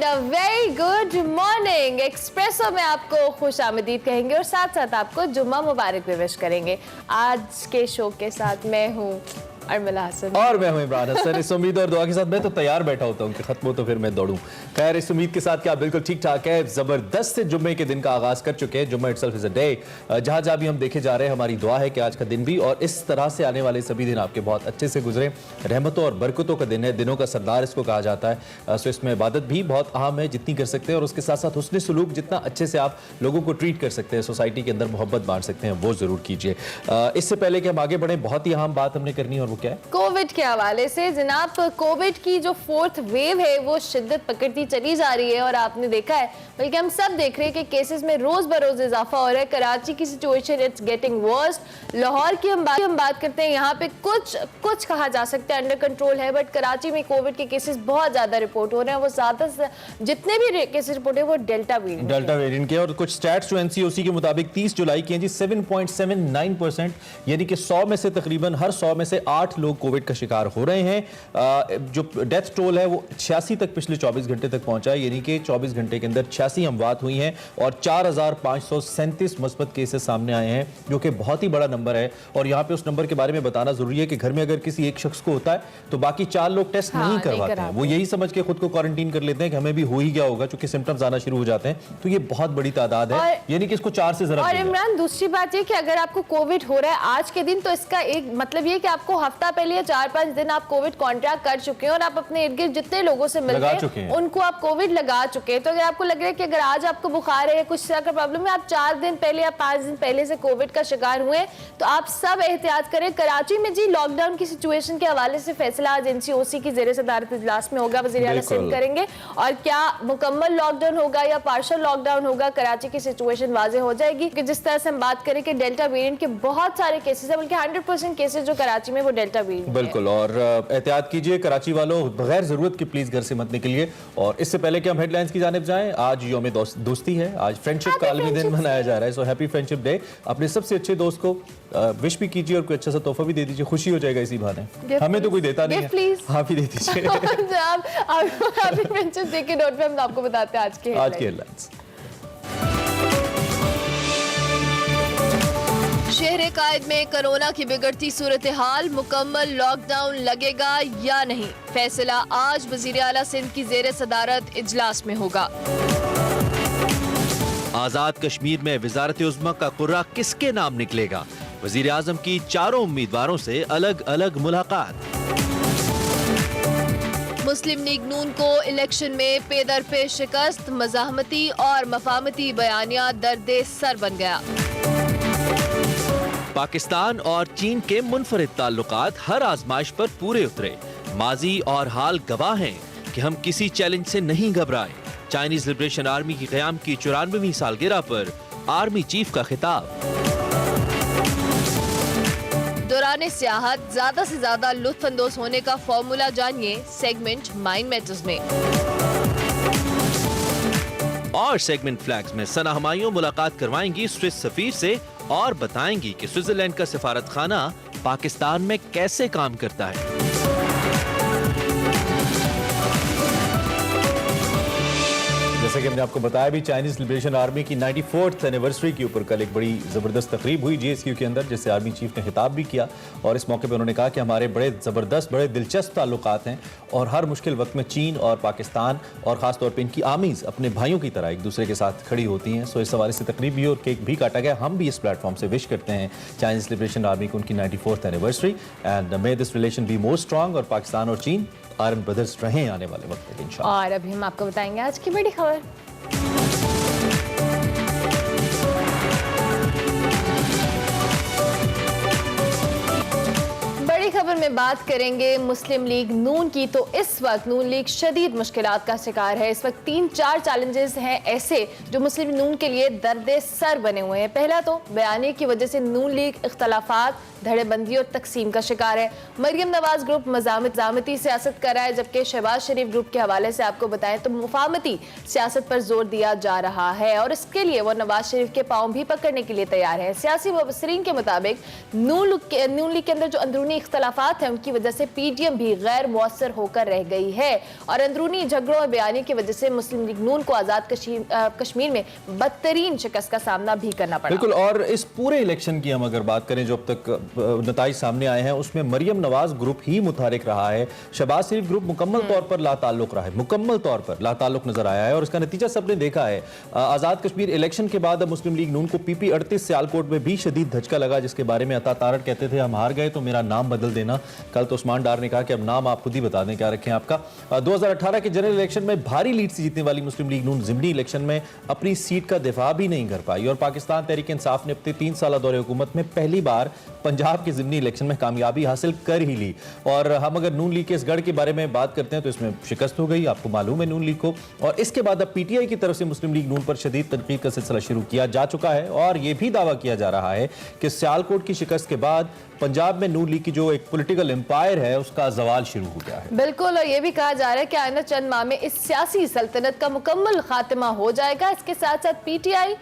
And a very good morning. Espresso में आपको खुश आमदीद कहेंगे और साथ साथ आपको जुम्मा मुबारक भी विश करेंगे। आज के शो के साथ मैं हूँ अर्मिला हसन और मैं हूं इमरान हसन। इस उम्मीद और दुआ के साथ मैं तो तैयार बैठा होता हूं कि खत्म हो तो फिर मैं दौड़ूं। खैर, इस उम्मीद के साथ कि आप बिल्कुल ठीक ठाक है। जबरदस्त से जुम्मे के दिन का आगाज कर चुके हैं। जुम्मा इटसेल्फ इज अ डे। जहां जहां भी हम देखे जा रहे हैं, हमारी दुआ है कि आज का दिन भी और इस तरह से आने वाले सभी दिन आपके बहुत अच्छे से गुजरे। रहमतों और बरकतों का दिन है, दिनों का सरदार इसको कहा जाता है। सो इसमें इबादत भी बहुत अहम है, जितनी कर सकते हैं, और उसके साथ साथ हुस्न सुलूक, जितना अच्छे से आप लोगों को ट्रीट कर सकते हैं, सोसाइटी के अंदर मोहब्बत बांट सकते हैं, वो जरूर कीजिए। इससे पहले कि हम आगे बढ़े, बहुत ही अहम बात हमने करनी है, और वो क्या है? कोविड के हवाले से। जनाब, कोविड की जो 4th वेव है वो शिद्दत पकड़ती चली जा रही है और आपने देखा है, बल्कि हम सब देख रहे हैं कि केसेस में रोज बरोज इजाफा हो रहा है। कराची की situation it's getting worst. Lahore की हम बात करते हैं, यहाँ पे कुछ कहा जा सकता है अंडर कंट्रोल है, बट कराची में कोविड के केसेस बहुत ज्यादा रिपोर्ट हो रहे हैं। वो ज्यादा जितने भी केसेस रिपोर्ट है वो डेल्टा वेरिएंट के। और कुछ स्टैट्स जो एनसीओसी के मुताबिक 30 जुलाई की हैं जी, 7.79%, यानी कि 100 में से तकरीबन हर 100 में से 8 लोग कोविड का शिकार हो रहे हैं। जो डेथ टोल है वो 86 तक पिछले 24 घंटे तक पहुंचा है, यानी कि 24 घंटे के अंदर 86 अमवात हुई हैं और 4537 मुस्बत केसेस सामने आए हैं, जो कि बहुत ही बड़ा नंबर है। और यहाँ पे उस नंबर के बारे में बताना जरूरी है कि घर में अगर किसी एक शख्स को होता है तो बाकी 4 लोग टेस्ट नहीं करवाते हैं। वो यही समझ के खुद को क्वारंटीन कर लेते हैं कि हमें भी हो ही गया होगा, क्योंकि सिम्टम्स आना शुरू हो जाते हैं। तो ये बहुत बड़ी तादाद है, यानी कि इसको 4 से जरा। और इमरान, दूसरी बात ये कि अगर आपको कोविड हो रहा है आज के दिन, तो इसका एक मतलब ये कि आपको हफ्ता पहले या 4-5 दिन आप कोविड कॉन्ट्रैक्ट कर चुके हैं और आप अपने इर्द गिर्द जितने लोगों से मिलते हैं उनको आप कोविड लगा चुके हैं। तो अगर आपको लग रहा है कि अगर आज आपको बुखार है या कुछ तरह का प्रॉब्लम है, आप 4 दिन पहले या 5 दिन पहले से कोविड का शिकार हुए, तो आप सब एहतियात करें। कराची में जी लॉकडाउन की सिचुएशन के हवाले से फैसला आज एनसीओसी की ज़ेरे सदारत इजलास में होगा, वज़ीर आला सिंध करेंगे, और क्या मुकम्मल लॉकडाउन होगा या पार्शल लॉकडाउन होगा, कराची की सिचुएशन वाजे हो जाएगी। कि जिस तरह से हम बात करें कि डेल्टा वेरिएंट के बहुत सारे केसेस है, बल्कि 100% केसेस जो कराची में वो डेल्टा वेरिएंट। बिल्कुल, और एहतियात कीजिए कराची वालों, बगैर जरूरत के प्लीज घर से मत निकलिए। और इससे पहले कि हम हेडलाइंस की जानिब जाएं, आज यौम दोस्ती है, आज फ्रेंडशिप का आलमी दिन मनाया जा रहा है। So happy friendship day. अपने सबसे अच्छे दोस्त को विश भी कीजिए और कोई अच्छा सा तोहफा भी दे दीजिए, खुशी हो जाएगा इसी बहाने। हमें तो कोई देता नहीं है, आप ही दे दीजिए। हैप्पी फ्रेंडशिप डे के नोट पे हम आपको बताते हैं आज की हेडलाइंस। शहर कायद में कोरोना की बिगड़ती सूरत हाल, मुकम्मल लॉकडाउन लगेगा या नहीं, फैसला आज वज़ीर आला सिंध की ज़ेरे सदारत इजलास में होगा। आजाद कश्मीर में वज़ारत उज़्मा का कुर्रा किसके नाम निकलेगा, वज़ीर आज़म की 4 उम्मीदवारों से अलग अलग मुलाकात। मुस्लिम लीग नून को इलेक्शन में पेदर पे शिकस्त, मज़ाहमती और मफामती बयानिया दर्दे सर बन गया। पाकिस्तान और चीन के मुनफरिद ताल्लुकात हर आजमाइश पर पूरे उतरे, माजी और हाल गवाह हैं कि हम किसी चैलेंज से नहीं घबराए। चाइनीज लिबरेशन आर्मी की क़याम की 94वीं सालगिरह पर आर्मी चीफ का खिताब। दौरान सियाहत ज्यादा से ज्यादा लुत्फअंदोज होने का फॉर्मूला जानिए सेगमेंट माइंड मैटर्स में। और सेगमेंट फ्लैग्स में सना हमायूं मुलाकात करवाएंगी स्विस सफीर से और बताएंगी कि स्विट्जरलैंड का सिफारत खाना पाकिस्तान में कैसे काम करता है। जैसे कि हमने आपको बताया भी, चाइनीज लिबरेशन आर्मी की 94th एनिवर्सरी के ऊपर कल एक बड़ी ज़बरदस्त तकरीब हुई जीएसक्यू के अंदर, जिससे आर्मी चीफ ने खिताब भी किया। और इस मौके पर उन्होंने कहा कि हमारे बड़े ज़बरदस्त, बड़े दिलचस्प ताल्लुकात हैं और हर मुश्किल वक्त में चीन और पाकिस्तान और ख़ासतौर पर इनकी आर्मीज़ अपने भाइयों की तरह एक दूसरे के साथ खड़ी होती हैं। सो इस हवाले से तकरीब भी और केक भी काटा गया। हम भी इस प्लेटफॉर्म से विश करते हैं चाइनीज लिबरेशन आर्मी को उनकी 94th anniversary, and may this relation be more strong, और पाकिस्तान और चीन आर्म ब्रदर्स रहें आने वाले वक्त तक इंशाअल्लाह। और अभी हम आपको बताएंगे आज की बड़ी खबर। बड़ी खबर में बात करेंगे मुस्लिम लीग नून की। तो इस वक्त नून लीग शदीद मुश्किलात का शिकार है। इस वक्त 3-4 चैलेंजेस हैं ऐसे जो मुस्लिम नून के लिए दर्दे सर बने हुए हैं। पहला तो बयानी की वजह से नून लीग इख्तलाफात, धड़ेबंदी और तकसीम का शिकार है। मरियम नवाज ग्रुप मज़ामती सियासत कर रहा है, जबकि शहबाज शरीफ ग्रुप के हवाले से आपको बताएं तो मुफाहमती सियासत पर जोर दिया जा रहा है और इसके लिए वो नवाज शरीफ के पांव भी पकड़ने के लिए तैयार है। सियासी मुबसरीन के मुताबिक नून लीग के अंदर जो अंदरूनी इख्तलाफात हैं उनकी वजह से PTM भी गैर मौसर होकर रह गई है और अंदरूनी झगड़ों और बयानी की वजह से मुस्लिम लीग नून को आज़ाद कश्मीर में बदतरीन शिकस्त का सामना भी करना पड़ा। बिल्कुल, और इस पूरे इलेक्शन की हम अगर बात करें जो अब तक नताइज सामने आए हैं उसमें मरियम नवाज ग्रुप ही मुतारिक रहा है। शहबाज शरीफ ग्रुप मुकम्मल तौर पर लाताल्लुक रहा है, मुकम्मल तौर पर लाताल्लुक नजर आया है और इसका नतीजा सबने देखा है। आज़ाद कश्मीर इलेक्शन के बाद अब मुस्लिम लीग नून को PP 38 सियालकोट में भी शदीद धचका लगा, जिसके बारे में अता तारड़ कहते थे हम हार गए तो मेरा नाम बदल देना। कल तो उस्मान डार ने कहा कि अब नाम आप खुद ही बता दें क्या रखें आपका। 2018 के जनरल इलेक्शन में भारी लीड से जीतने वाली मुस्लिम लीग नून ज़िमनी इलेक्शन में अपनी सीट का दिफा भी नहीं कर पाई और पाकिस्तान तहरीक इंसाफ ने अपने 3 साल दौरे हुकूमत में पहली बार पंजाब के ज़िमनी इलेक्शन में कामयाबी हासिल कर ही ली। और हम अगर नून लीग के इस गढ़ के बारे में बात करते हैं तो इसमें शिकस्त हो गई, आपको मालूम है नून लीग को। और इसके बाद अब PTI की तरफ से मुस्लिम लीग नून पर शदीद तनकीद का सिलसिला शुरू किया जा चुका है और यह भी दावा किया जा रहा है कि सियालकोट की शिकस्त के बाद पंजाब में नून लीग की जो एक पॉलिटिकल एम्पायर है उसका जवाल शुरू हो गया है। बिल्कुल, और ये भी कहा जा रहा है कि आइंदा चंद माह में इस सियासी सल्तनत का मुकम्मल खात्मा हो जाएगा। इसके साथ साथ PTI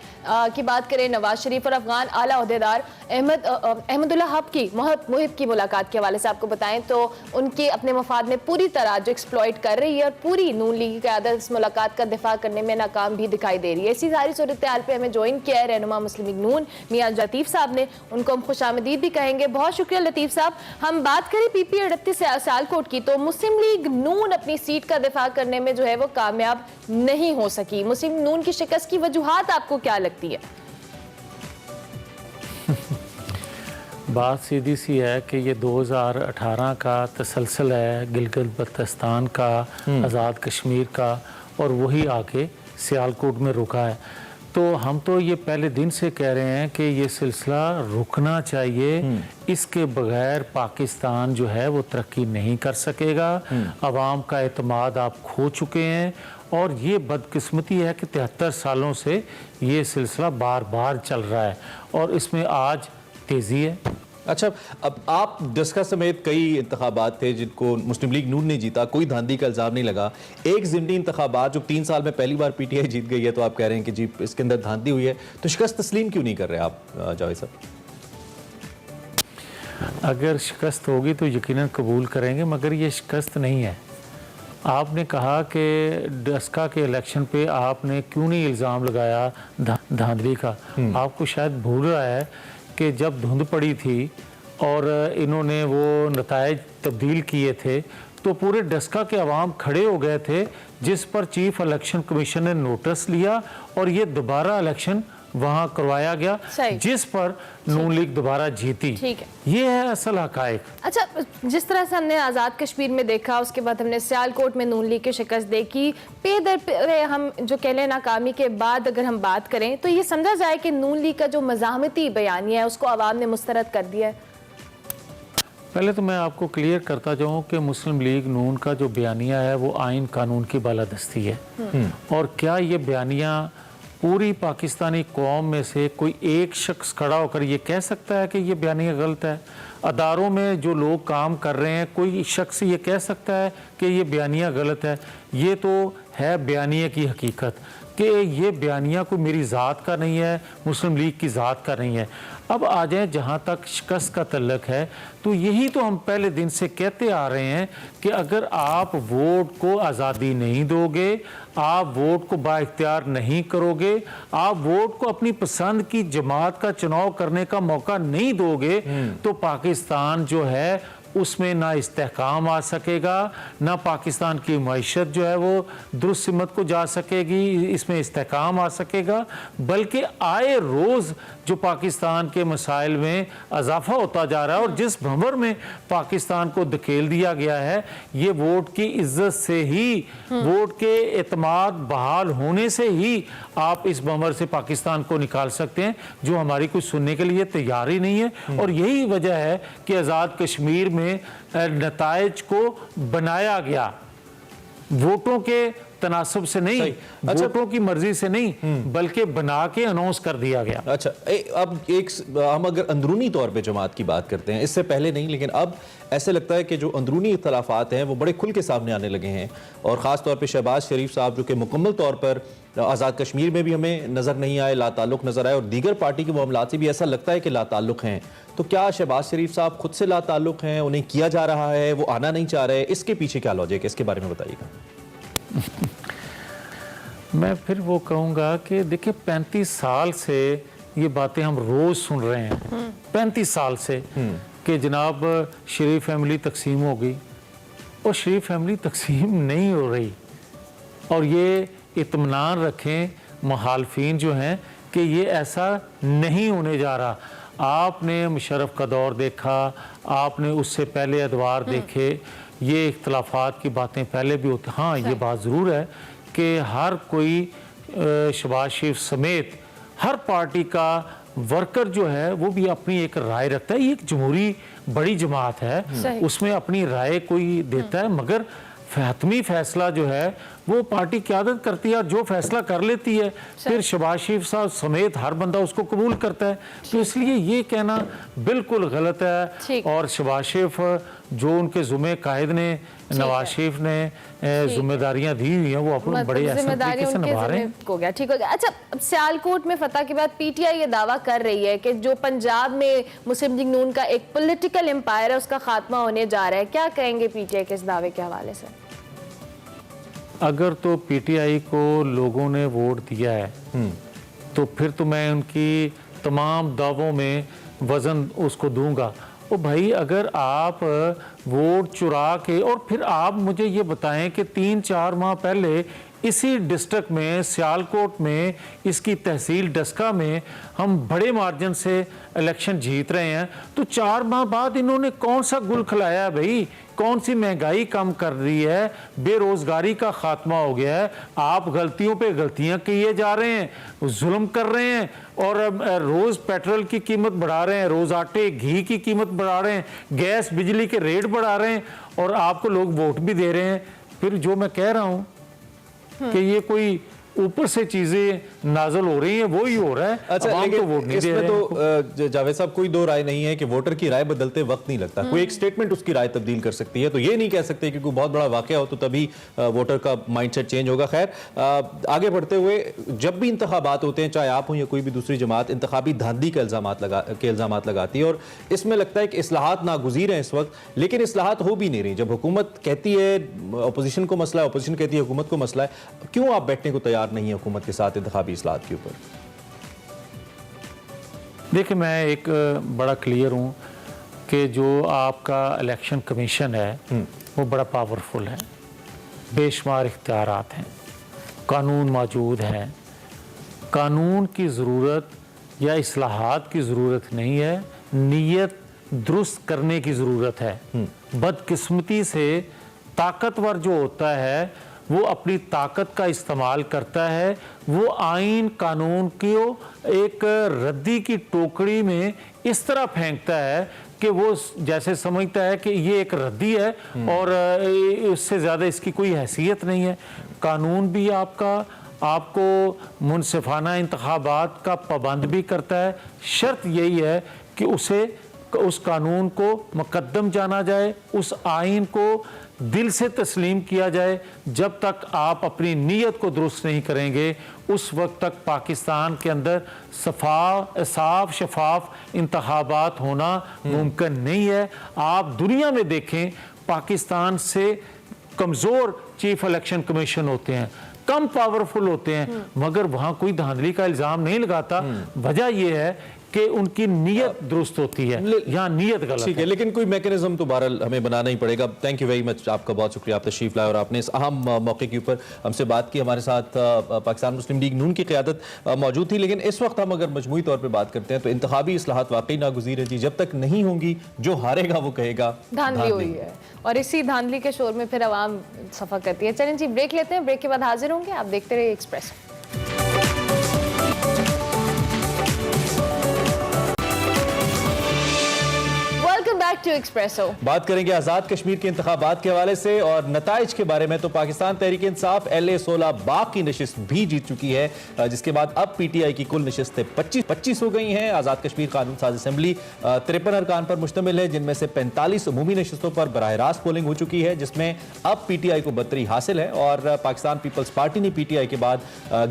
की बात करें, नवाज शरीफ और अफगान आला ओहदेदार अहमदुल्ला मुहिब की मुलाकात के हवाले से आपको बताएं तो उनके अपने मफाद में पूरी तरह जो एक्सप्लॉइट कर रही है और पूरी नून लीग की क़यादत इस मुलाकात का दिफा करने में नाकाम भी दिखाई दे रही है। इसी सारी सूरत हाल पे हमें ज्वाइन किया है रहनुमा मुस्लिम लीग नून मियां लतीफ़ साहब ने, उनको हम खुशामदीद भी कहेंगे। बहुत शुक्रिया लतीफ़ साहब। हम बात करें PP 38 सियालकोट की तो मुस्लिम लीग नून अपनी सीट का दिफा करने में जो है वो कामयाब नहीं हो सकी। मुस्लिम नून की शिकस्त की वजूहात आपको क्या लगती है? बात सीधी सी है कि ये 2018 का तसलसल है, गिलगित बल्तिस्तान का, आज़ाद कश्मीर का, और वही आके सियालकोट में रुका है। तो हम तो ये पहले दिन से कह रहे हैं कि ये सिलसिला रुकना चाहिए, इसके बगैर पाकिस्तान जो है वो तरक्की नहीं कर सकेगा। अवाम का एतमाद आप खो चुके हैं और ये बदकिस्मती है कि 73 सालों से ये सिलसिला बार बार चल रहा है और इसमें आज तेज़ी है। अच्छा, अब आप डस्का समेत कई इंतखाबात थे जिनको मुस्लिम लीग नून ने जीता, कोई धांधली का इल्ज़ाम नहीं लगा। एक ज़िमनी इंतखाबात जो 3 साल में पहली बार PTI जीत गई है तो आप कह रहे हैं कि जी इसके अंदर धांधली हुई है, तो शिकस्त तस्लीम क्यों नहीं कर रहे आप जावेद साहब? अगर शिकस्त होगी तो यकीनन कबूल करेंगे, मगर ये शिकस्त नहीं है। आपने कहा कि डस्का के इलेक्शन पे आपने क्यों नहीं इल्ज़ाम लगाया धांधली का। आपको शायद भूल रहा है कि जब धुंध पड़ी थी और इन्होंने वो नताइज तब्दील किए थे तो पूरे डस्का के अवाम खड़े हो गए थे, जिस पर चीफ इलेक्शन कमीशन ने नोटिस लिया और ये दोबारा इलेक्शन वहाँ करवाया गया, जिस पर नून लीग दोबारा जीती। ठीक है, ये है असल हकायक। अच्छा, जिस तरह से हमने आज़ाद कश्मीर में देखा, उसके बाद हमने सियालकोट में नून लीग की शिकस्त देखी, पे दर पे हम जो कह लें नाकामी के बाद अगर हम बात करें तो ये समझा जाए कि नून लीग का जो मज़ामती बयानिया है उसको आवाम ने मुस्तरद कर दिया है। पहले तो मैं आपको क्लियर करता जाऊँ कि मुस्लिम लीग नून का जो बयानिया है वो आइन कानून की बालादस्ती है, और क्या ये बयानिया पूरी पाकिस्तानी कौम में से कोई एक शख्स खड़ा होकर ये कह सकता है कि ये बयानिया गलत है? अदारों में जो लोग काम कर रहे हैं कोई शख्स ये कह सकता है कि ये बयानिया गलत है? ये तो है बयानिया की हकीकत कि ये बयानिया कोई मेरी ज़ात का नहीं है, मुस्लिम लीग की ज़ात का नहीं है। अब आ जाए जहाँ तक शिकस्त का तल्लक है, तो यही तो हम पहले दिन से कहते आ रहे हैं कि अगर आप वोट को आज़ादी नहीं दोगे, आप वोट को बाइख्तियार नहीं करोगे, आप वोट को अपनी पसंद की जमात का चुनाव करने का मौका नहीं दोगे, तो पाकिस्तान जो है उसमें ना इस्तेहकाम आ सकेगा, ना पाकिस्तान की मईशत जो है वो दुरुस्त सिमत को जा सकेगी, इसमें इस्तेहकाम आ सकेगा, बल्कि आए रोज़ जो पाकिस्तान के मसाइल में इजाफा होता जा रहा है और जिस भंवर में पाकिस्तान को धकेल दिया गया है, ये वोट की इज्जत से ही, वोट के एतमाद बहाल होने से ही आप इस भंवर से पाकिस्तान को निकाल सकते हैं, जो हमारी कोई सुनने के लिए तैयार ही नहीं है। और यही वजह है कि आज़ाद कश्मीर में नताइज को बनाया गया, वोटों के तनासब से नहीं, अच्छा। वोटों की मर्जी से नहीं, बल्कि बना के अनाउंस कर दिया गया। अच्छा, अब हम अगर अंदरूनी तौर पे जमात की बात करते हैं, इससे पहले नहीं, लेकिन अब ऐसे लगता है कि जो अंदरूनी इख्तलाफात हैं वो बड़े खुल के सामने आने लगे हैं, और ख़ास तौर पे शहबाज शरीफ साहब जो कि मुकम्मल तौर पर आज़ाद कश्मीर में भी हमें नज़र नहीं आए, लाताल्लुक़ नज़र आए, और दीगर पार्टी के मामलात से भी ऐसा लगता है कि लाताल्लुक़ हैं। तो क्या शहबाज शरीफ साहब खुद से लाताल्लुक़ हैं, उन्हें किया जा रहा है, वो आना नहीं चाह रहे, इसके पीछे क्या लॉजिक है, इसके बारे में बताइएगा। मैं फिर वो कहूँगा कि देखिए 35 साल से ये बातें हम रोज़ सुन रहे हैं, 35 साल से कि जनाब शरीफ फैमिली तकसीम हो गई, और शरीफ फैमिली तकसीम नहीं हो रही। और ये इत्मीनान रखें मुखालफिन जो हैं कि ये ऐसा नहीं होने जा रहा। आपने मुशर्रफ का दौर देखा, आपने उससे पहले अदवार देखे, ये इख्तलाफात की बातें पहले भी होती। हाँ, ये बात ज़रूर है कि हर कोई शहबाज शरीफ समेत हर पार्टी का वर्कर जो है वो भी अपनी एक राय रखता है। ये एक जमहूरी बड़ी जमात है, उसमें अपनी राय कोई देता है, मगर हतमी फैसला जो है वो पार्टी क़यादत करती है, और जो फैसला कर लेती है फिर शहबाज शरीफ साहब समेत हर बंदा उसको कबूल करता है। तो इसलिए ये कहना बिल्कुल गलत है। और शहबाज शरीफ जो उनके ज़ुम्मे कायद ने, नवाज शरीफ ने जिम्मेदारियां दी हुई हैं, वो अपने बड़े ऐसे तरीके से निभा रहे हैं। हो गया, ठीक हो गया। अच्छा, सियालकोट में फतह के बाद पीटीआई ये दावा कर रही है कि जो पंजाब में मुस्लिम लीग नून का एक पॉलिटिकल एम्पायर है उसका खात्मा होने जा रहा है। क्या कहेंगे पीटीआई के इस दावे के हवाले से? अगर तो पीटीआई को लोगों ने वोट दिया है तो फिर तो मैं उनकी तमाम दावों में वजन उसको दूंगा। ओ भाई, अगर आप वोट चुरा के, और फिर आप मुझे ये बताएं कि 3-4 माह पहले इसी डिस्ट्रिक्ट में, सियालकोट में, इसकी तहसील डस्का में हम बड़े मार्जिन से इलेक्शन जीत रहे हैं, तो 4 माह बाद इन्होंने कौन सा गुल खिलाया है भाई? कौन सी महंगाई कम कर रही है, बेरोजगारी का खात्मा हो गया है। आप गलतियों पे गलतियां किए जा रहे हैं, जुल्म कर रहे हैं, और रोज पेट्रोल की कीमत बढ़ा रहे हैं, रोज आटे घी की कीमत बढ़ा रहे हैं, गैस बिजली के रेट बढ़ा रहे हैं, और आपको लोग वोट भी दे रहे हैं। फिर जो मैं कह रहा हूं कि ये कोई ऊपर से चीजें नाजल हो रही हैं, वो ही हो रहा है। अच्छा, लेकिन तो वोट नहीं इसमें तो जावेद साहब कोई दो राय नहीं है कि वोटर की राय बदलते वक्त नहीं लगता, कोई एक स्टेटमेंट उसकी राय तब्दील कर सकती है। तो ये नहीं कह सकते कि कोई बहुत बड़ा वाकया हो तो तभी वोटर का माइंडसेट चेंज होगा। खैर, आगे बढ़ते हुए, जब भी इंतखाबात होते हैं, चाहे आप हों या कोई भी दूसरी जमात, इंतखाबी धांधली के इल्जामात लगाती है, और इसमें लगता है कि इस्लाहात नागुज़ीर हैं इस वक्त, लेकिन इस्लाहात हो भी नहीं रही। जब हुकूमत कहती है अपोजिशन को मसला है, अपोजिशन कहती है हुकूमत को मसला है, क्यों आप बैठने को तैयार नहीं है हुकूमत के साथ इंतखाबी इस्लाहात के ऊपर? देखिए, मैं एक बड़ा क्लियर हूं कि जो आपका इलेक्शन कमीशन है वो बड़ा पावरफुल है, बेशुमार इख्तियारात हैं, कानून मौजूद हैं। कानून की ज़रूरत या इस्लाहात की ज़रूरत नहीं है, नीयत दुरुस्त करने की ज़रूरत है। बदकिस्मती से ताकतवर जो होता है वो अपनी ताकत का इस्तेमाल करता है, वो आइन कानून को एक रद्दी की टोकरी में इस तरह फेंकता है कि वो जैसे समझता है कि ये एक रद्दी है और उससे ज़्यादा इसकी कोई हैसियत नहीं है। कानून भी आपको मुनसिफाना इंतखाबात का पाबंद भी करता है। शर्त यही है कि उस कानून को मुकद्दम जाना जाए, उस आइन को दिल से तस्लीम किया जाए। जब तक आप अपनी नीयत को दुरुस्त नहीं करेंगे, उस वक्त तक पाकिस्तान के अंदर साफ शफाफ इंतखाबात होना मुमकिन नहीं है। आप दुनिया में देखें, पाकिस्तान से कमज़ोर चीफ इलेक्शन कमीशन होते हैं, कम पावरफुल होते हैं, मगर वहाँ कोई धांधली का इल्ज़ाम नहीं लगाता। वजह यह है कि उनकी नीयत दुरुस्त होती है, यहाँ नीयत गलत है। ठीक है, लेकिन कोई मैकेनिज्म तो बहरहाल हमें बनाना ही पड़ेगा। थैंक यू वेरी मच, आपका बहुत शुक्रिया, आप तशरीफ लाए और आपने इस अहम मौके के ऊपर हमसे बात की। हमारे साथ पाकिस्तान मुस्लिम लीग नून की क़यादत मौजूद थी। लेकिन इस वक्त हम अगर मजमूई तौर पर बात करते हैं तो इंतखाबी इस्लाहात वाकई नागुज़ीर है जी। जब तक नहीं होंगी, जो हारेगा वो कहेगा धांधली हुई है, और इसी धांधली के शोर में फिर आवाम सफ़र करती है। चलें जी, ब्रेक लेते हैं, ब्रेक के बाद हाजिर होंगे। आप देखते रहिए एक्सप्रेस। Back to espresso. बात करेंगे आजाद कश्मीर के इंतखाबात के हवाले से और नताइज के बारे में। तो पाकिस्तान तहरीक इंसाफ LA 16 बाग की नशिस्त भी जीत चुकी है, जिसके बाद अब PTI की कुल नशिस्तें 25 हो गई हैं। आजाद कश्मीर कानून साज असेंबली 53 अरकान पर मुश्तमिल है, जिनमें से 45 उमूमी नशिस्तों पर बराह रास्त पोलिंग हो चुकी है, जिसमें अब PTI को बरतरी हासिल है। और पाकिस्तान पीपल्स पार्टी ने PTI के बाद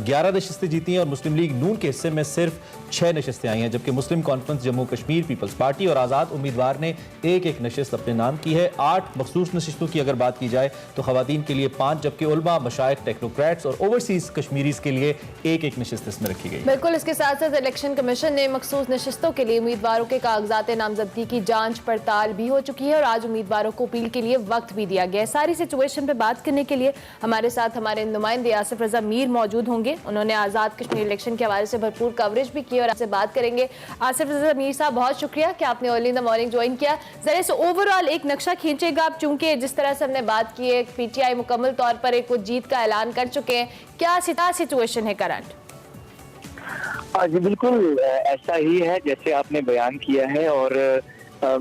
11 नशिस्तें जीती हैं और मुस्लिम लीग नून के हिस्से में सिर्फ 6 नशिस्तें आई हैं, जबकि मुस्लिम कॉन्फ्रेंस जम्मू कश्मीर पीपल्स पार्टी और आजाद उम्मीदवार ने एक नशिस्त अपने नाम की है। 8 मखसूस नशिस्तों की अगर बात की जाए तो खवातीन के लिए 5, जबकि उलमा, मशाइख, टेक्नोक्रेट्स और ओवरसीज कश्मीरीज के लिए एक नशिस्त इसमें रखी गई। बिल्कुल, इसके साथ साथ इलेक्शन कमीशन ने मखसूस नशिस्तों के लिए उम्मीदवारों के कागजात नामजदगी की जांच पड़ताल भी हो चुकी है और आज उम्मीदवारों को अपील के लिए वक्त भी दिया गया है। सारी सिचुएशन पे बात करने के लिए हमारे साथ हमारे नुमाइंदे आसिफ रजा मीर मौजूद होंगे। उन्होंने आजाद कश्मीर इलेक्शन के हवाले से भरपूर कवरेज भी की और आपसे बात करेंगे। आसिफ रजा मीर साहब, बहुत शुक्रिया कि आपने early in the morning join किया। जरा से ओवरऑल एक नक्शा खींचेगा आप, चूंकि जिस तरह से हमने बात की है PTI मुकम्मल तौर पर एक वो जीत का ऐलान कर चुके हैं, क्या सिचुएशन है करंट? जी बिल्कुल ऐसा ही है जैसे आपने बयान किया है। और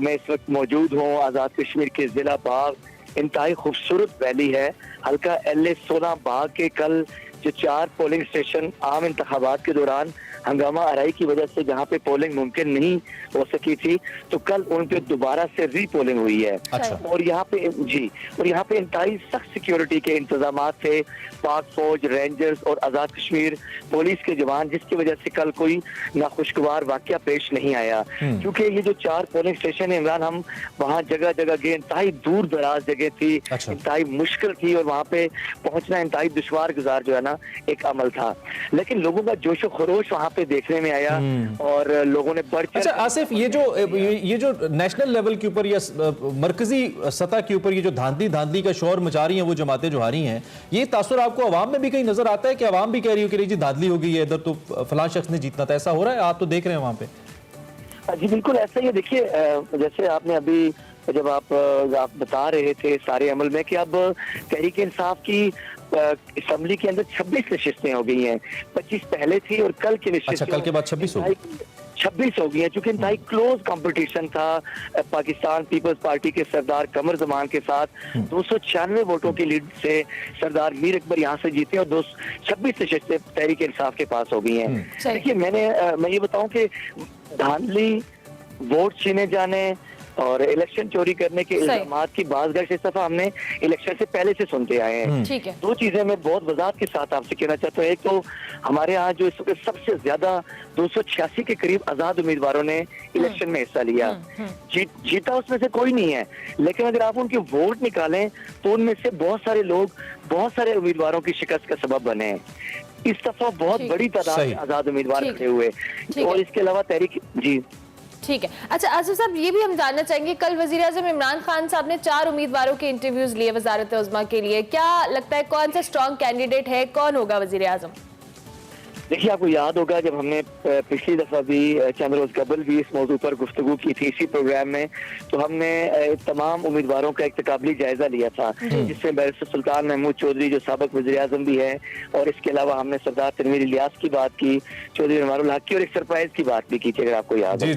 मैं इस वक्त मौजूद हूँ आज़ाद कश्मीर के ज़िला बाग। इंतहाई खूबसूरत वैली है, हल्का LA 16 बाग के कल जो 4 पोलिंग स्टेशन आम इंतखाबात के दौरान हंगामा आराई की वजह से जहाँ पे पोलिंग मुमकिन नहीं हो सकी थी, तो कल उन पे दोबारा से री पोलिंग हुई है। अच्छा। और यहाँ पे इंतहाई सख्त सिक्योरिटी के इंतजाम थे, पाक फौज, रेंजर्स और आज़ाद कश्मीर पुलिस के जवान, जिसकी वजह से कल कोई नाखुशगवार वाकया पेश नहीं आया। क्योंकि ये जो 4 पोलिंग स्टेशन है इमरान, हम वहाँ जगह जगह गए, इंतहाई दूर दराज जगह थी, इंतहाई मुश्किल थी और वहाँ पे पहुँचना इंतहाई दुश्वार गुजार जो है ना एक अमल था। लेकिन लोगों का जोश व खरोश वहाँ पे देखने में आया और लोगों ने बढ़ चढ़। अच्छा आसिफ, ये जो नेशनल लेवल के ऊपर या मरकजी सतह के ऊपर ये जो धांधली का शोर मचा रही हैं वो जमातें जो हारी हैं, ये तासुर आपको अवाम में भी कहीं नजर आता है कि अवाम भी कह रही हो कि जी धांधली हो गई है, इधर तो फलां शख्स ने जीतना था, ऐसा हो रहा है? आप तो देख रहे हैं वहां पे। जी बिल्कुल ऐसा ही है। देखिए जैसे आपने अभी जब आप बता रहे थे सारे अमल में कि अब तहरीक इंसाफ की असेंबली के अंदर 26 नशिस्तें हो गई हैं, 25 पहले थी और कल की नशिस्त कल के बाद 26 हो गई, 26 हो गई है। चूंकि इंतहाई क्लोज कंपटीशन था पाकिस्तान पीपल्स पार्टी के सरदार कमर जमान के साथ, 296 वोटों की लीड से सरदार मीर अकबर यहाँ से जीते और 26 नशिस्तें तहरीक इंसाफ के पास हो गई हैं। देखिए मैं ये बताऊं कि धांधली, वोट छीने जाने और इलेक्शन चोरी करने के इल्जामात की बाज़ इस दफा हमने इलेक्शन से पहले से सुनते आए हैं। ठीक है। 2 चीजें मैं बहुत वजाहत के साथ आपसे कहना चाहता हूँ। एक तो हमारे यहाँ जो इस वक्त सबसे ज्यादा 286 के करीब आजाद उम्मीदवारों ने इलेक्शन में हिस्सा लिया, जीता उसमें से कोई नहीं है, लेकिन अगर आप उनके वोट निकालें तो उनमें से बहुत सारे लोग बहुत सारे उम्मीदवारों की शिकस्त का सबब बने हैं। इस दफा बहुत बड़ी तादाद में आजाद उम्मीदवार खड़े हुए और इसके अलावा तहरीक जी ठीक है। अच्छा आसिफ साहब, ये भी हम जानना चाहेंगे, कल वजीर आज़म इमरान खान साहब ने 4 उम्मीदवारों के इंटरव्यूज लिए वजारत उज़्मा के लिए, क्या लगता है कौन सा स्ट्रॉन्ग कैंडिडेट है, कौन होगा वजीर आज़म? देखिए आपको याद होगा जब हमने पिछली दफा भी चंद रोज कबल भी इस मौजू पर गुफ्तगू की थी इसी प्रोग्राम में, तो हमने तमाम उम्मीदवारों का एक तकाबली जायजा लिया था, जिसमें बैरिस्टर सुल्तान महमूद चौधरी जो साबिक वज़ीर आज़म भी है, और इसके अलावा हमने सरदार तनवीर इलियास की बात की, चौधरी उमरुल हक की, और एक सरप्राइज की बात भी की थी अगर आपको याद है।